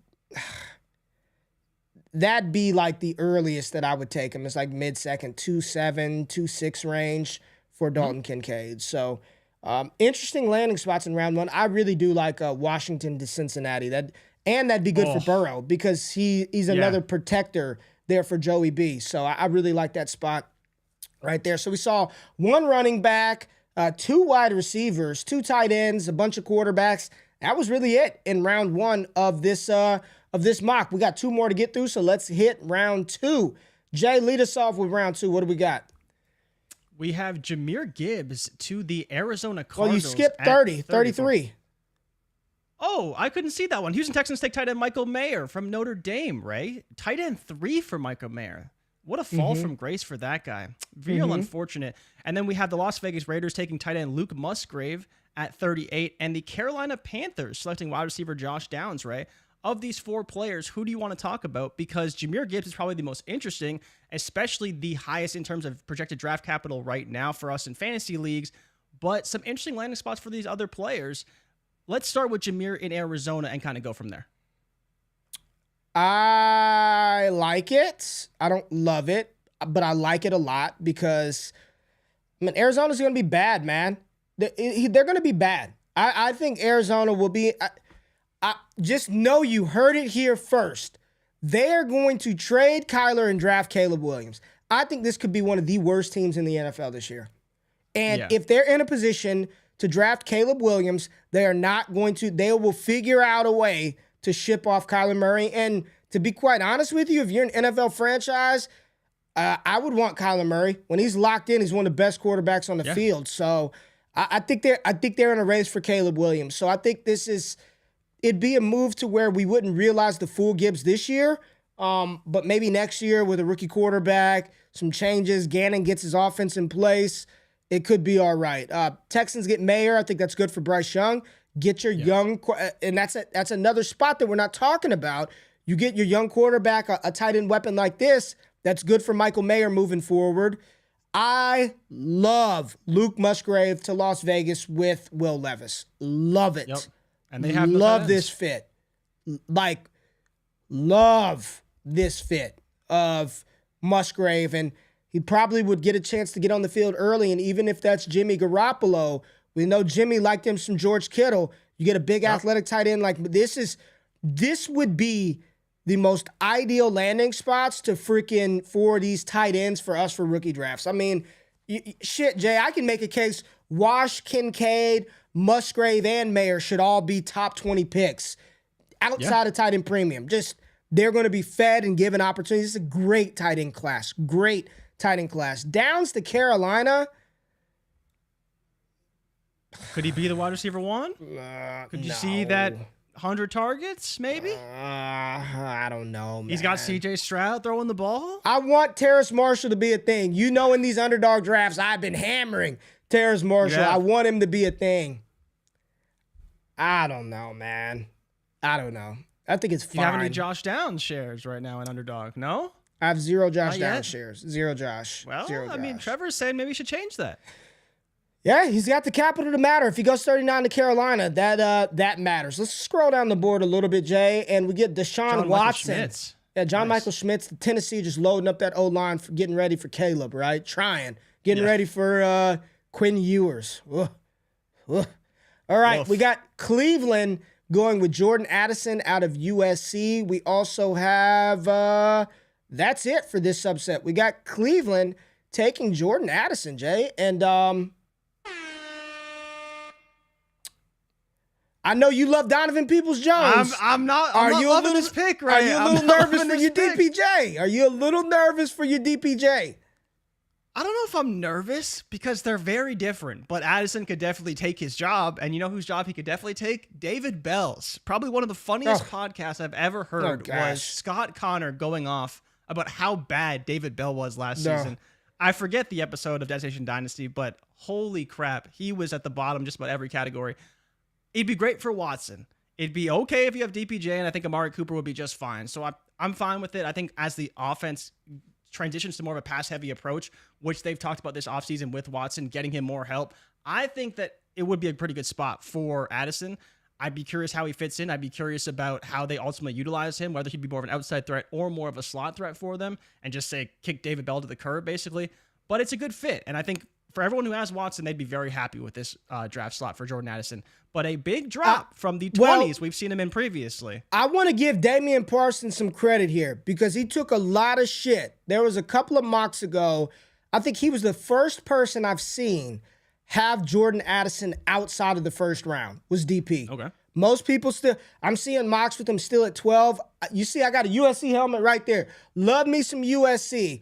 that'd be like the earliest that I would take him. It's like mid-second, 2.7, 2.6 range for Dalton Kincaid. So interesting landing spots in round 1. I really do like Washington to Cincinnati. That'd be good for Burrow because he's another protector there for Joey B. So I really like that spot right there. So we saw 1 running back, 2 wide receivers, 2 tight ends, a bunch of quarterbacks. That was really it in round 1 of this mock. We got 2 more to get through, so let's hit round 2. Jay, lead us off with round 2. What do we got? We have Jahmyr Gibbs to the Arizona Cardinals. Well, you skipped 33. Oh, I couldn't see that one. Houston Texans take tight end Michael Mayer from Notre Dame, Ray. Tight end 3 for Michael Mayer. What a fall from grace for that guy. Real unfortunate. And then we have the Las Vegas Raiders taking tight end Luke Musgrave at 38, and the Carolina Panthers selecting wide receiver Josh Downs, Ray. Of these 4 players, who do you want to talk about? Because Jahmyr Gibbs is probably the most interesting, especially the highest in terms of projected draft capital right now for us in fantasy leagues, but some interesting landing spots for these other players. Let's start with Jahmyr in Arizona and kind of go from there. I like it. I don't love it, but I like it a lot because, Arizona's going to be bad, man. They're going to be bad. I think Arizona will be... just know you heard it here first. They're going to trade Kyler and draft Caleb Williams. I think this could be one of the worst teams in the NFL this year. And if they're in a position to draft Caleb Williams, they will figure out a way to ship off Kyler Murray. And to be quite honest with you, if you're an NFL franchise, I would want Kyler Murray. When he's locked in, he's one of the best quarterbacks on the field. So I think they're in a race for Caleb Williams. So I think it'd be a move to where we wouldn't realize the full Gibbs this year, but maybe next year with a rookie quarterback, some changes, Gannon gets his offense in place, it could be all right. Texans get Mayer. I think that's good for Bryce Young. Get your young, and that's another spot that we're not talking about. You get your young quarterback, a tight end weapon like this, that's good for Michael Mayer moving forward. I love Luke Musgrave to Las Vegas with Will Levis. Love it. Yep. And they have love this fit. Love this fit of Musgrave. And he probably would get a chance to get on the field early. And even if that's Jimmy Garoppolo, We know Jimmy liked him some George Kittle. You get a big athletic tight end like this would be the most ideal landing spots for these tight ends for us for rookie drafts. I mean, shit, Jay, I can make a case. Wash, Kincaid, Musgrave, and Mayer should all be top 20 picks outside of tight end premium. Just they're going to be fed and given opportunities. It's a great tight end class. Great tight end class. Downs to Carolina. Could he be the wide receiver one? Could you see that 100 targets, maybe? I don't know, man. He's got C.J. Stroud throwing the ball. I want Terrace Marshall to be a thing. You know, in these underdog drafts, I've been hammering Terrace Marshall. Yeah. I want him to be a thing. I don't know, man. I don't know. I think it's fine. Do you have any Josh Downs shares right now in Underdog? No? I have 0 Josh Not Downs yet? shares. 0 Josh. Well, 0 I mean, Josh. Trevor's saying maybe he should change that. Yeah, he's got the capital to matter. If he goes 39 to Carolina, that matters. Let's scroll down the board a little bit, Jay, and we get Deshaun Watson. Yeah, John Michael Schmitz, the Tennessee just loading up that O-line for getting ready for Caleb, right? Getting ready for Quinn Ewers. Ugh. Ugh. All right, Oof. we got Cleveland going with Jordan Addison out of USC. We also have, that's it for this subset. We got Cleveland taking Jordan Addison, Jay, and I know you love Donovan Peoples-Jones. I'm not loving this pick, right? Are you a little nervous for your DPJ? Are you a little nervous for your DPJ? I don't know if I'm nervous because they're very different, but Addison could definitely take his job. And you know whose job he could definitely take? David Bell's. Probably one of the funniest podcasts I've ever heard was Scott Connor going off about how bad David Bell was last season. I forget the episode of Destination Dynasty, but holy crap, he was at the bottom just about every category. It'd be great for Watson. It'd be okay if you have DPJ, and I think Amari Cooper would be just fine. So I'm fine with it. I think as the offense transitions to more of a pass-heavy approach, which they've talked about this offseason with Watson, getting him more help, I think that it would be a pretty good spot for Addison. I'd be curious how he fits in. I'd be curious about how they ultimately utilize him, whether he'd be more of an outside threat or more of a slot threat for them, and just say, kick David Bell to the curb, basically. But it's a good fit, and I think for everyone who has Watson, they'd be very happy with this draft slot for Jordan Addison. But a big drop from the 20s we've seen him in previously. I want to give Damian Parsons some credit here because he took a lot of shit. There was a couple of mocks ago. I think he was the first person I've seen have Jordan Addison outside of the first round, was DP. Okay. Most people still, I'm seeing mocks with him still at 12. You see, I got a USC helmet right there. Love me some USC.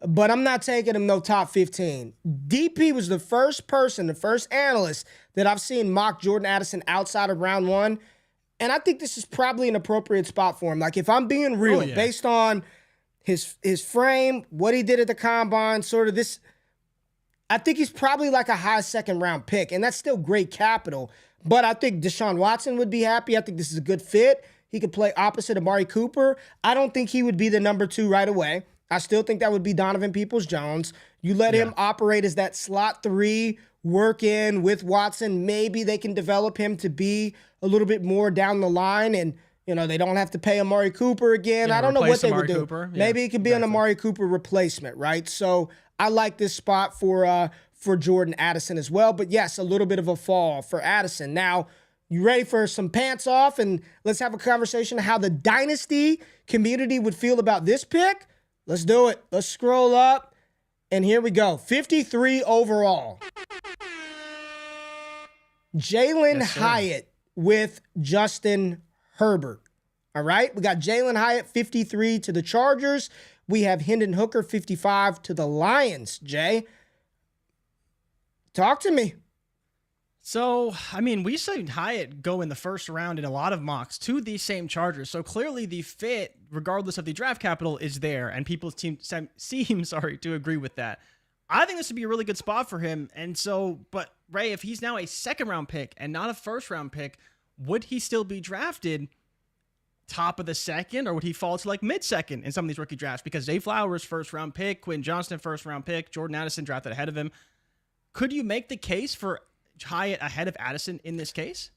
But I'm not taking him no top 15. DP was the first person, the first analyst that I've seen mock Jordan Addison outside of round 1. And I think this is probably an appropriate spot for him. Like, if I'm being real, based on his frame, what he did at the combine, sort of this, I think he's probably like a high second round pick. And that's still great capital. But I think Deshaun Watson would be happy. I think this is a good fit. He could play opposite Amari Cooper. I don't think he would be the number 2 right away. I still think that would be Donovan Peoples-Jones. You let him operate as that slot 3, work in with Watson. Maybe they can develop him to be a little bit more down the line, and they don't have to pay Amari Cooper again. I don't know what they would do. Maybe it could be an Amari Cooper replacement, right? So I like this spot for Jordan Addison as well. But yes, a little bit of a fall for Addison. Now, you ready for some pants off? And let's have a conversation how the dynasty community would feel about this pick. Let's do it. Let's scroll up. And here we go. 53 overall. Jalen Hyatt with Justin Herbert. All right. We got Jalen Hyatt, 53 to the Chargers. We have Hendon Hooker, 55 to the Lions. Jay, talk to me. So, I mean, we saw Hyatt go in the first round in a lot of mocks to these same Chargers. So clearly the fit, regardless of the draft capital, is there. And people seem to agree with that. I think this would be a really good spot for him. And so, but Ray, if he's now a second round pick and not a first round pick, would he still be drafted top of the second, or would he fall to like mid-second in some of these rookie drafts? Because Zay Flowers, first round pick, Quinn Johnston, first round pick, Jordan Addison drafted ahead of him. Could you make the case for Hyatt ahead of Addison in this case?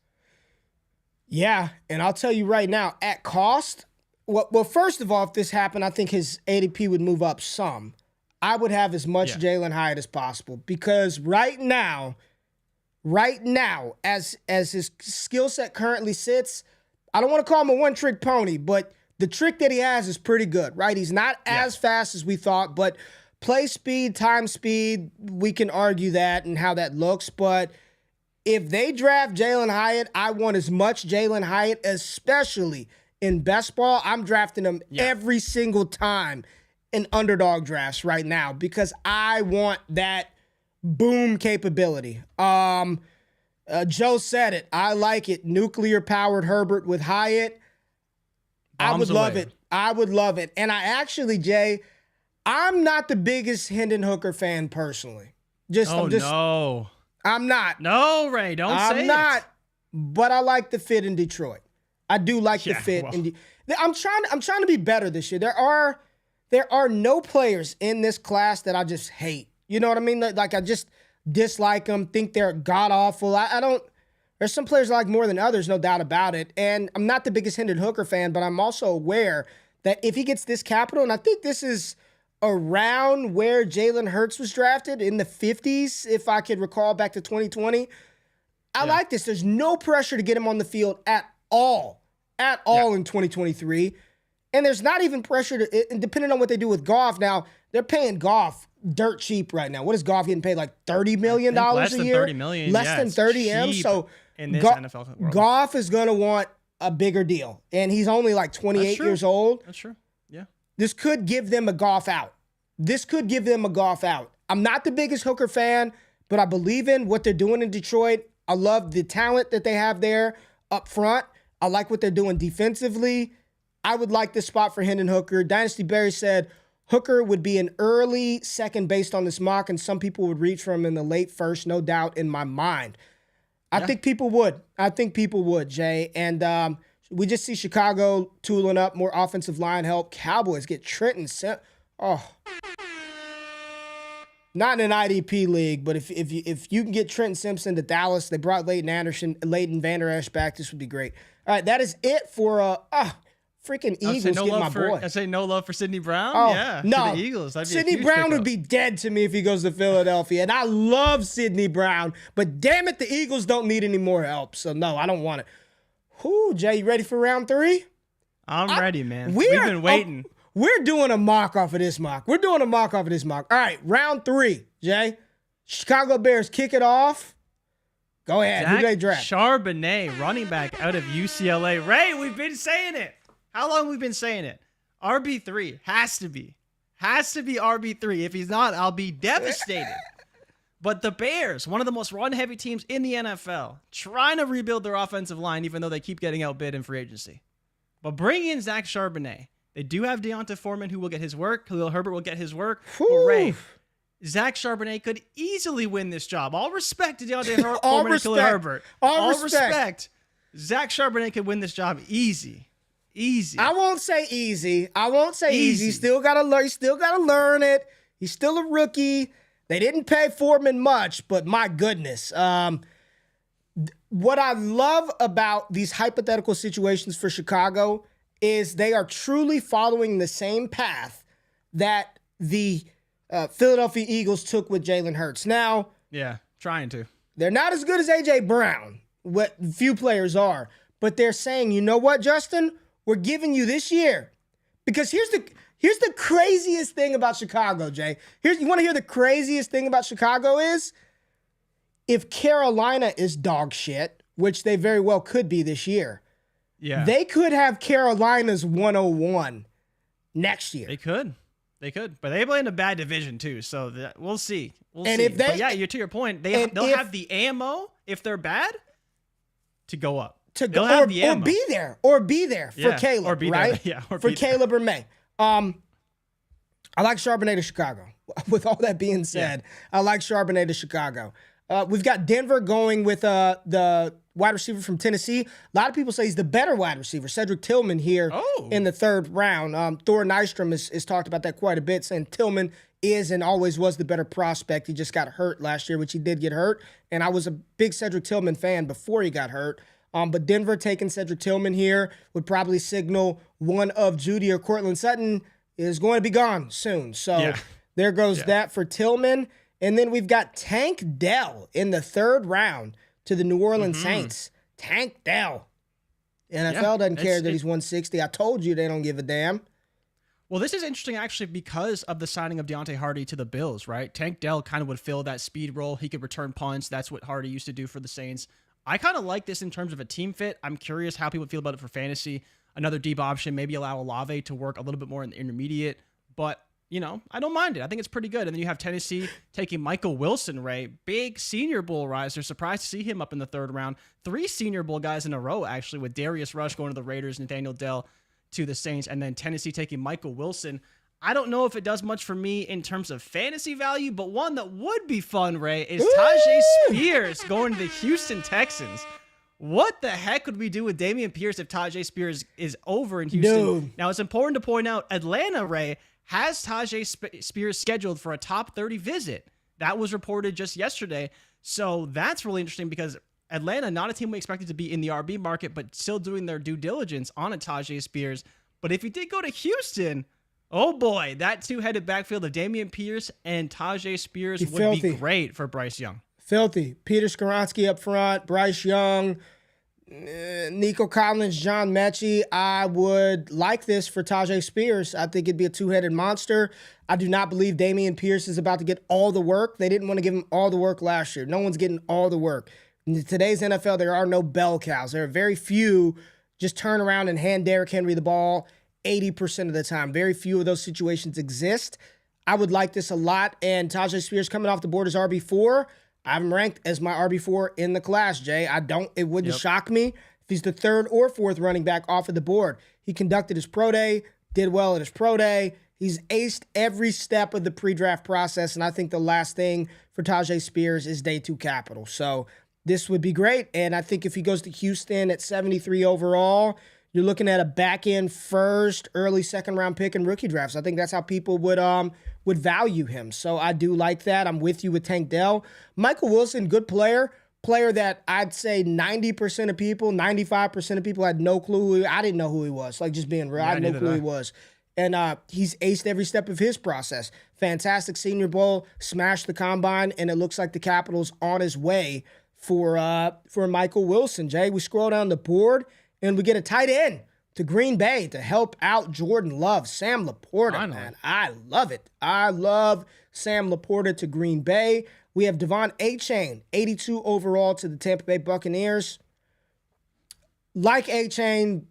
Yeah, and I'll tell you right now, at cost, well, first of all, if this happened, I think his ADP would move up some. I would have as much Jalen Hyatt as possible because right now, right now, as his skill set currently sits, I don't want to call him a one-trick pony, but the trick that he has is pretty good, right? He's not as fast as we thought, but play speed, time speed, we can argue that and how that looks. But if they draft Jalen Hyatt, I want as much Jalen Hyatt, especially in best ball. I'm drafting him every single time in underdog drafts right now because I want that boom capability. Joe said it. I like it. Nuclear-powered Herbert with Hyatt. I would love it. I would love it. And I actually, Jay, I'm not the biggest Hendon Hooker fan personally. I'm not. No, Ray, don't say it. I'm not. But I like the fit in Detroit. I do like the fit. I'm trying to be better this year. There are no players in this class that I just hate. You know what I mean? Like I just dislike them, think they're god-awful. I don't. There's some players I like more than others, no doubt about it. And I'm not the biggest Hendon Hooker fan, but I'm also aware that if he gets this capital, and I think this is around where Jalen Hurts was drafted in the 50s, if I could recall back to 2020. I like this. There's no pressure to get him on the field at all in 2023. And there's not even pressure to, depending on what they do with Goff. Now, they're paying Goff dirt cheap right now. What is Goff getting paid? Like $30 million a year? Less than $30 million. Less than 30 M. So in this NFL world. Goff is going to want a bigger deal. And he's only like 28 years old. That's true. Yeah. This could give them a Goff out. I'm not the biggest Hooker fan, but I believe in what they're doing in Detroit. I love the talent that they have there up front. I like what they're doing defensively. I would like this spot for Hendon Hooker. Dynasty Barry said Hooker would be an early second based on this mock, and some people would reach for him in the late first, no doubt in my mind. I think people would. Jay. And we just see Chicago tooling up, more offensive line help. Cowboys get Trenton. Not in an IDP league, but if you can get Trenton Simpson to Dallas, they brought Leighton Vander Esch back. This would be great. All right, that is it for freaking Eagles getting my boy. I say no love for Sidney Brown. No, to the Eagles. Sidney Brown would be dead to me if he goes to Philadelphia, and I love Sidney Brown, but damn it, the Eagles don't need any more help. So no, I don't want it. Whoo, Jay, you ready for round 3? I'm ready, man. We've been waiting. We're doing a mock off of this mock. All right, round 3, Jay. Chicago Bears kick it off. Go ahead. Who do they draft? Charbonnet, running back out of UCLA. Ray, we've been saying it. How long have we been saying it? RB3 has to be RB3. If he's not, I'll be devastated. But the Bears, one of the most run-heavy teams in the NFL, trying to rebuild their offensive line, even though they keep getting outbid in free agency. But bring in Zach Charbonnet. They do have Deonta Foreman, who will get his work. Khalil Herbert will get his work. But Ray, Zach Charbonnet could easily win this job. All respect to Deonta Foreman and Khalil Herbert. All respect. Zach Charbonnet could win this job easy. I won't say easy. He's still gotta learn it. He's still a rookie. They didn't pay Foreman much, but my goodness. What I love about these hypothetical situations for Chicago is they are truly following the same path that the Philadelphia Eagles took with Jalen Hurts. Now, trying to. They're not as good as A.J. Brown, what few players are, but they're saying, you know what, Justin? We're giving you this year. Because here's the craziest thing about Chicago, Jay. You want to hear the craziest thing about Chicago is? If Carolina is dog shit, which they very well could be this year, they could have Carolina's 101 next year. They could. But they play in a bad division too, so we'll see. If they, to your point, they'll have the ammo, if they're bad, to go up. Or be there for Caleb, right? For Caleb or May. I like Charbonnet to Chicago. With all that being said, I like Charbonnet to Chicago. We've got Denver going with the wide receiver from Tennessee. A lot of people say he's the better wide receiver. Cedric Tillman here in the 3rd round. Thor Nystrom has talked about that quite a bit, saying Tillman is and always was the better prospect. He just got hurt last year, which he did get hurt. And I was a big Cedric Tillman fan before he got hurt. But Denver taking Cedric Tillman here would probably signal one of Judy or Cortland Sutton is going to be gone soon. So there goes that for Tillman. And then we've got Tank Dell in the 3rd round to the New Orleans Saints. Tank Dell. NFL doesn't care that he's 160. I told you they don't give a damn. Well, this is interesting actually because of the signing of Deontay Hardy to the Bills, right? Tank Dell kind of would fill that speed role. He could return punts. That's what Hardy used to do for the Saints. I kind of like this in terms of a team fit. I'm curious how people feel about it for fantasy. Another deep option, maybe allow Olave to work a little bit more in the intermediate. But, you know, I don't mind it. I think it's pretty good. And then you have Tennessee taking Michael Wilson, Ray. Big Senior Bowl riser. Surprised to see him up in the 3rd round. 3 Senior Bowl guys in a row, actually, with Darius Rush going to the Raiders, Nathaniel Dell to the Saints, and then Tennessee taking Michael Wilson. I don't know if it does much for me in terms of fantasy value, but one that would be fun, Ray, is Tajay Spears going to the Houston Texans. What the heck would we do with Dameon Pierce if Tajay Spears is over in Houston? Dude. Now, it's important to point out, Atlanta, Ray, has Tajay Spears scheduled for a top 30 visit. That was reported just yesterday. So that's really interesting because Atlanta, not a team we expected to be in the RB market, but still doing their due diligence on a Tajay Spears. But if he did go to Houston, oh boy, that 2-headed backfield of Dameon Pierce and Tajay Spears would be great for Bryce Young. Filthy. Peter Skoronski up front, Bryce Young, Nico Collins, John Mechie. I would like this for Tajay Spears. I think it'd be a 2-headed monster. I do not believe Dameon Pierce is about to get all the work. They didn't want to give him all the work last year. No one's getting all the work. In today's NFL, there are no bell cows. There are very few just turn around and hand Derrick Henry the ball 80% of the time. Very few of those situations exist. I would like this a lot. And Tajay Spears coming off the board as RB4. I have him ranked as my RB4 in the class, Jay. It wouldn't shock me if he's the 3rd or 4th running back off of the board. He conducted his pro day, did well at his pro day. He's aced every step of the pre-draft process. And I think the last thing for Tajay Spears is day 2 capital. So this would be great. And I think if he goes to Houston at 73 overall, you're looking at a back-end 1st, early 2nd round pick in rookie drafts. I think that's how people would value him. So I do like that. I'm with you with Tank Dell. Michael Wilson, good player that I'd say 90% of people, 95% of people had no clue. I didn't know who he was. Like, just being real, I had no clue who he was. And he's aced every step of his process. Fantastic Senior Bowl, smashed the combine, and it looks like the Capital's on his way for Michael Wilson, Jay. We scroll down the board, and we get a tight end to Green Bay to help out Jordan Love. Sam Laporta, man. I love it. I love Sam Laporta to Green Bay. We have Devon Achane, 82 overall to the Tampa Bay Buccaneers. Like Achane,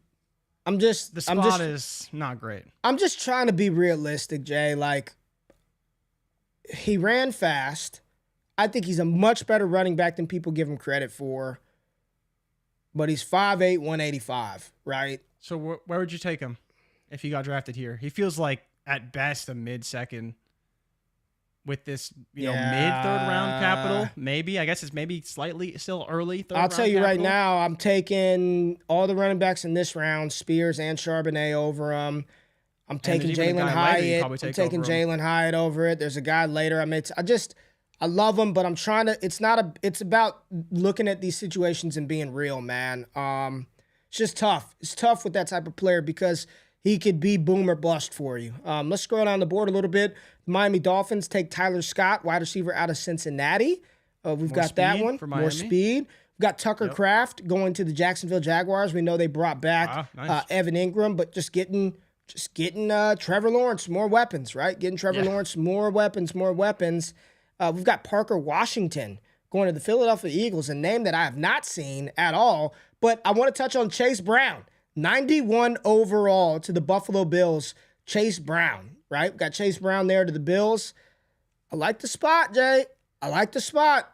the spot is not great. I'm just trying to be realistic, Jay. Like, he ran fast. I think he's a much better running back than people give him credit for. But he's 5'8", 185, right? So where would you take him if he got drafted here? He feels like, at best, a mid-second with this, mid-third round capital. Maybe. I guess it's maybe slightly still early third round I'll tell you capital. right now, I'm taking all the running backs in this round, Spears and Charbonnet over them. I'm taking Jalen Hyatt. I'm taking Jalen Hyatt over it. There's a guy later. I love him, but I'm trying to. It's about looking at these situations and being real, man. It's just tough. It's tough with that type of player because he could be boom or bust for you. Let's scroll down the board a little bit. The Miami Dolphins take Tyler Scott, wide receiver out of Cincinnati. We've got that one. More speed. We've got Tucker Kraft going to the Jacksonville Jaguars. We know they brought back Evan Ingram, but just getting Trevor Lawrence more weapons, right? Getting Trevor Lawrence more weapons. We've got Parker Washington going to the Philadelphia Eagles, a name that I have not seen at all. But I want to touch on Chase Brown, 91 overall to the Buffalo Bills. Chase Brown, right? We've got Chase Brown there to the Bills. I like the spot, Jay. I like the spot.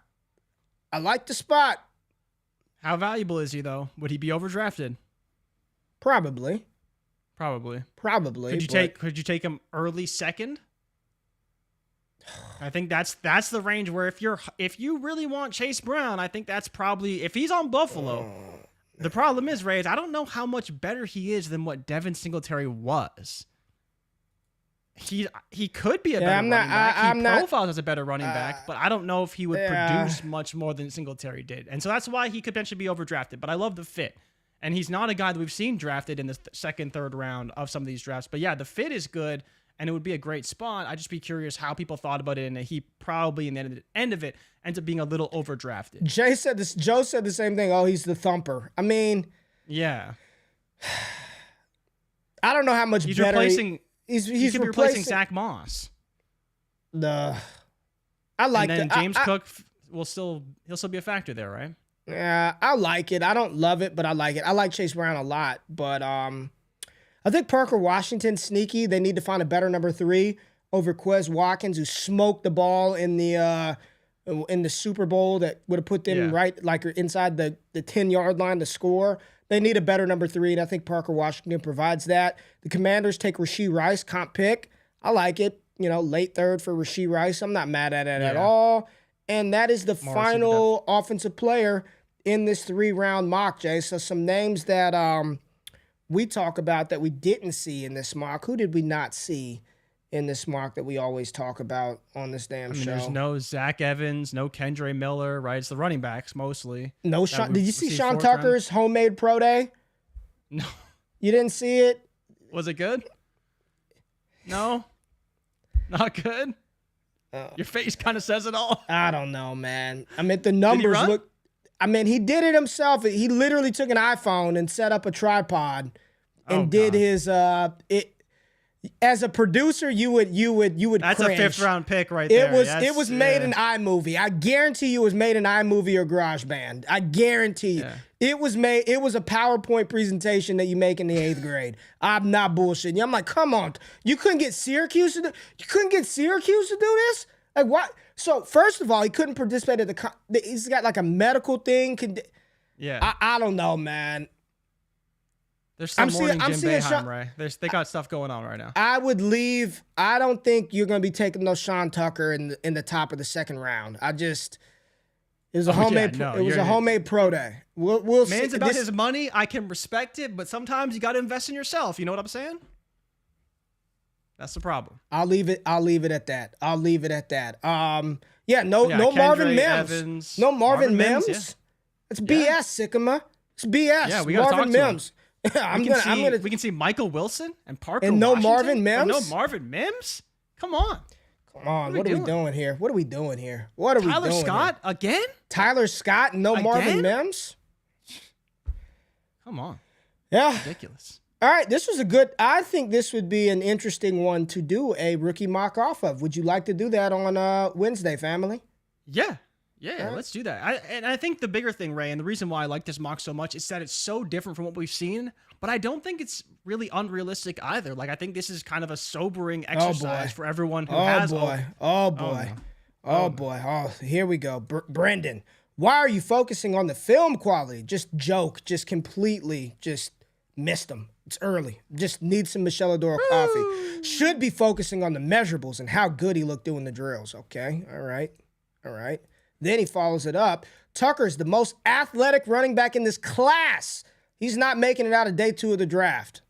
How valuable is he, though? Would he be overdrafted? Probably. Could you take him early second? I think that's the range where if you really want Chase Brown, I think that's probably, if he's on Buffalo. The problem is, Ray, I don't know how much better he is than what Devin Singletary was. He could be a better running back. He profiles as a better running back, but I don't know if he would produce much more than Singletary did. And so that's why he could potentially be overdrafted. But I love the fit. And he's not a guy that we've seen drafted in the second, third round of some of these drafts. But yeah, the fit is good. and it would be a great spot. I'd just be curious how people thought about it, and he probably in the end of it ends up being a little overdrafted. Joe said the same thing. Oh, he's the thumper. I mean, yeah. I don't know how much he's better replacing. He's replacing Zach Moss. I like and then that. James Cook he'll still be a factor there, right? Yeah, I like it. I don't love it, but I like it. I like Chase Brown a lot, but I think Parker Washington's sneaky. They need to find a better number 3 over Quez Watkins, who smoked the ball in the Super Bowl that would have put them right like inside the 10-yard line to score. They need a better number 3, and I think Parker Washington provides that. The Commanders take Rashee Rice, comp pick. I like it. Late third for Rashee Rice. I'm not mad at it at all. And that is the final offensive player in this 3-round mock, Jay. So some names that we talk about that we didn't see in this mock. Who did we not see in this mock that we always talk about on this damn show? There's no Zach Evans, no Kendre Miller, right? It's the running backs mostly. No Sean. Did you see Sean Tucker's homemade pro day? No. You didn't see it? Was it good? No? Not good? Your face kind of says it all. I don't know, man. I mean, the numbers look... I mean, he did it himself. He literally took an iPhone and set up a tripod and did his... As a producer, you would That's cringe. A 5th-round pick right there. It was made in iMovie. I guarantee you it was made in iMovie or GarageBand. I guarantee you. Yeah. It was a PowerPoint presentation that you make in the 8th grade. I'm not bullshitting you. I'm like, come on. You couldn't get Syracuse to do this? Like, what? So, first of all, he couldn't participate at he's got like a medical thing. Yeah. I don't know, man. There's some morning Jim Boeheim, right? They got stuff going on right now. I would leave. I don't think you're going to be taking no Sean Tucker in the top of the 2nd round. It was a homemade pro day. We'll see. Man's about his money. I can respect it, but sometimes you got to invest in yourself. You know what I'm saying? That's the problem. I'll leave it at that. No Marvin Mims. Evans, no Marvin Mims. Yeah. It's BS, Sycamore. It's BS. Yeah, we got to talk to him. We can see Michael Wilson and Parker and no Washington, Marvin Mims. No Marvin Mims. Come on. What are we doing here? Tyler Scott again? Tyler Scott and no Marvin Mims? Come on. Yeah. Ridiculous. All right, I think this would be an interesting one to do a rookie mock off of. Would you like to do that on Wednesday, family? Yeah. Yeah, let's do that. I think the bigger thing, Ray, and the reason why I like this mock so much is that it's so different from what we've seen, but I don't think it's really unrealistic either. Like, I think this is kind of a sobering exercise for everyone who has... Oh, boy. Here we go. Brendan, why are you focusing on the film quality? Just completely missed them. It's early. Just need some Michelle Adora coffee. Should be focusing on the measurables and how good he looked doing the drills. Okay, all right. Then he follows it up. Tucker's the most athletic running back in this class. He's not making it out of day 2 of the draft.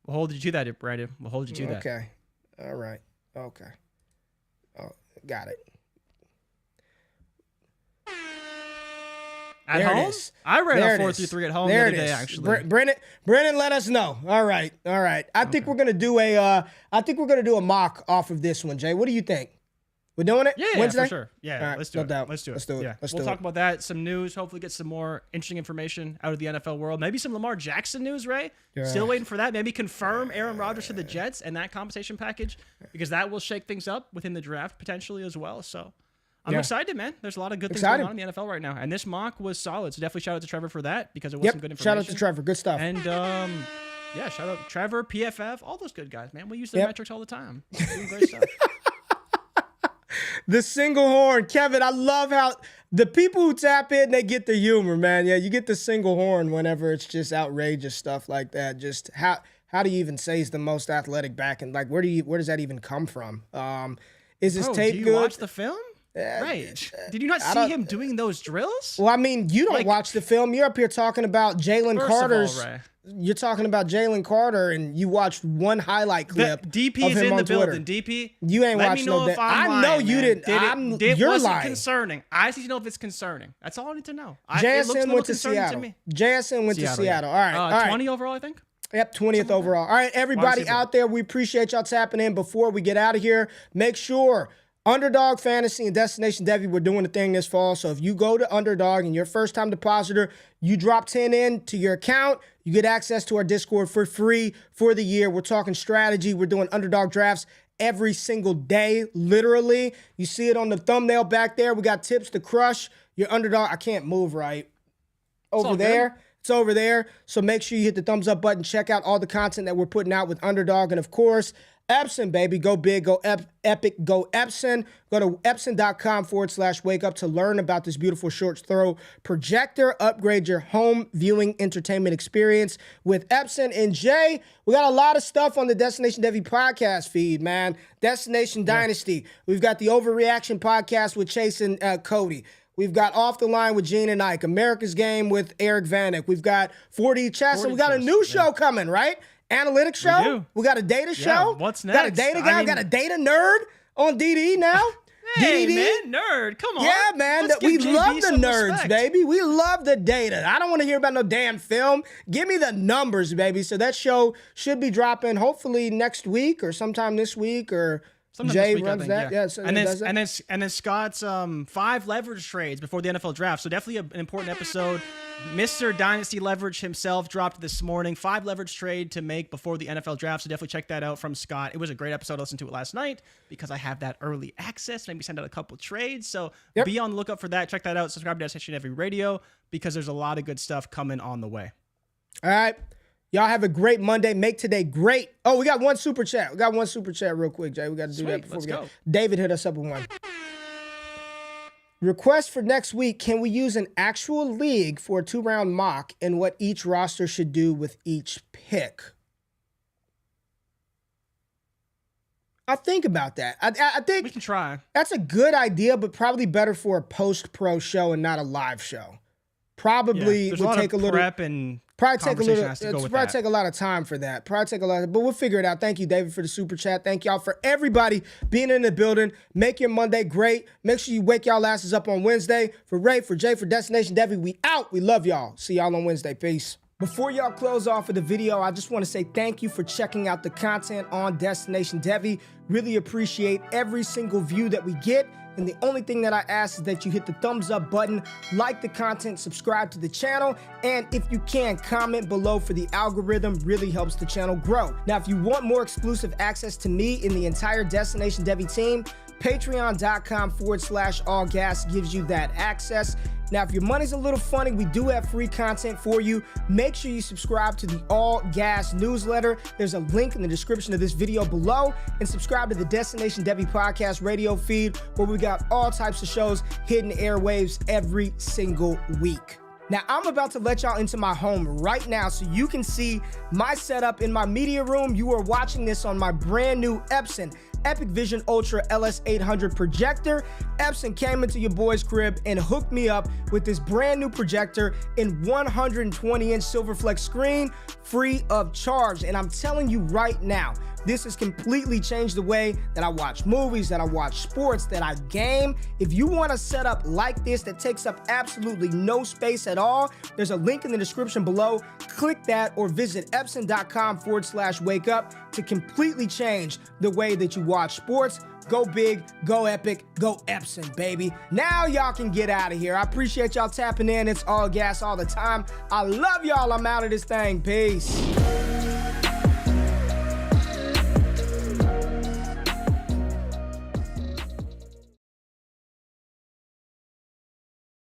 We'll hold you to that, Brandon. We'll hold you to that. Okay. All right. Okay. Oh, got it. At home? I ran a 4.33 at home the other day, actually. Brennan, let us know. All right. I think we're gonna do a mock off of this one, Jay. What do you think? We're doing it? Yeah, Wednesday? for sure. Yeah, let's do it. Let's do it. Yeah, we'll talk about that. Some news. Hopefully get some more interesting information out of the NFL world. Maybe some Lamar Jackson news, Ray. Yeah. Still waiting for that. Maybe confirm Aaron Rodgers to the Jets and that compensation package, because that will shake things up within the draft potentially as well. So I'm excited, man. There's a lot of good things going on in the NFL right now. And this mock was solid. So definitely shout out to Trevor for that, because it was some good information. Shout out to Trevor. Good stuff. And shout out to Trevor, PFF, all those good guys, man. We use their metrics all the time. Doing great stuff. The single horn. Kevin, I love how the people who tap in, they get the humor, man. Yeah, you get the single horn whenever it's just outrageous stuff like that. Just how do you even say he's the most athletic back? And like, where does that even come from? Is his tape good? Do you watch the film? Right. Did you not see him doing those drills? Well, I mean, you don't watch the film. You're up here talking about Jalen Carter's. You're talking about Jalen Carter, and you watched one highlight clip. DP is in the building. DP, you ain't watched no. I know you didn't. You're lying. Concerning. I just need to know if it's concerning. That's all I need to know. JSN went to Seattle. JSN went to Seattle. All right. 20 overall, I think. Yep, 20th overall. All right, everybody out there, we appreciate y'all tapping in. Before we get out of here, make sure Underdog Fantasy and Destination Devi, we're doing the thing this fall. So if you go to Underdog and you're a first-time depositor, you drop 10 in to your account, you get access to our Discord for free for the year. We're talking strategy. We're doing Underdog drafts every single day, literally. You see it on the thumbnail back there. We got tips to crush your Underdog. I can't move right. Over there. Good. It's over there. So make sure you hit the thumbs up button. Check out all the content that we're putting out with Underdog. And of course, Epson, baby. Go big, go epic, go Epson. Go to epson.com/wake up to learn about this beautiful short throw projector. Upgrade your home viewing entertainment experience with Epson. And Jay, we got a lot of stuff on the Destination Devi podcast feed, man. Destination Dynasty. We've got the Overreaction podcast with Chase and Cody. We've got Off the Line with Gene and Ike. America's Game with Eric Vanek. We've got 4D Chess. And we got a new show coming, right? Analytics show. We got a data show. What's next? Got a data guy. Got a data nerd on DD now. Hey, DDD. man, nerd. Come on. Yeah, man. We love the nerds, respect. Baby. We love the data. I don't want to hear about no damn film. Give me the numbers, baby. So that show should be dropping hopefully next week or sometime this week or Jay runs that. Yeah. So and then Scott's 5 leverage trades before the NFL draft. So definitely an important episode. Mr. Dynasty Leverage himself dropped this morning. 5 leverage trade to make before the NFL draft. So definitely check that out from Scott. It was a great episode. I listened to it last night because I have that early access. Maybe send out a couple trades. So be on the lookout for that. Check that out. Subscribe to Destination Devi Radio because there's a lot of good stuff coming on the way. All right. Y'all have a great Monday. Make today great. Oh, we got one super chat. We got one super chat real quick, Jay. We got to do that before we go. David hit us up with one. Request for next week. Can we use an actual league for a 2-round mock and what each roster should do with each pick? I'll think about that. I think we can try. That's a good idea, but probably better for a post-pro show and not a live show. Probably would take a little prep and probably take a little. It's probably take a lot of time for that. Probably take a lot, but we'll figure it out. Thank you, David, for the super chat. Thank y'all for everybody being in the building. Make your Monday great. Make sure you wake y'all asses up on Wednesday. For Ray, for Jay, for Destination Devi, we out. We love y'all. See y'all on Wednesday. Peace. Before y'all close off of the video, I just want to say thank you for checking out the content on Destination Devi. Really appreciate every single view that we get. And the only thing that I ask is that you hit the thumbs up button, like the content, subscribe to the channel, and if you can, comment below for the algorithm. Really helps the channel grow. Now, if you want more exclusive access to me and the entire Destination Devi team, patreon.com/allgas gives you that access. Now, if your money's a little funny, we do have free content for you. Make sure you subscribe to the All Gas newsletter. There's a link in the description of this video below. And subscribe to the Destination Devi podcast radio feed, where we got all types of shows hitting airwaves every single week. Now, I'm about to let y'all into my home right now so you can see my setup in my media room. You are watching this on my brand new Epson EpiqVision Ultra LS800 projector. Epson came into your boy's crib and hooked me up with this brand new projector in 120-inch SilverFlex Screen, free of charge. And I'm telling you right now, this has completely changed the way that I watch movies, that I watch sports, that I game. If you want a setup like this that takes up absolutely no space at all, there's a link in the description below. Click that or visit epson.com/wake up to completely change the way that you watch sports. Go big, go epic, go Epson, baby. Now y'all can get out of here. I appreciate y'all tapping in. It's all gas all the time. I love y'all. I'm out of this thing. Peace.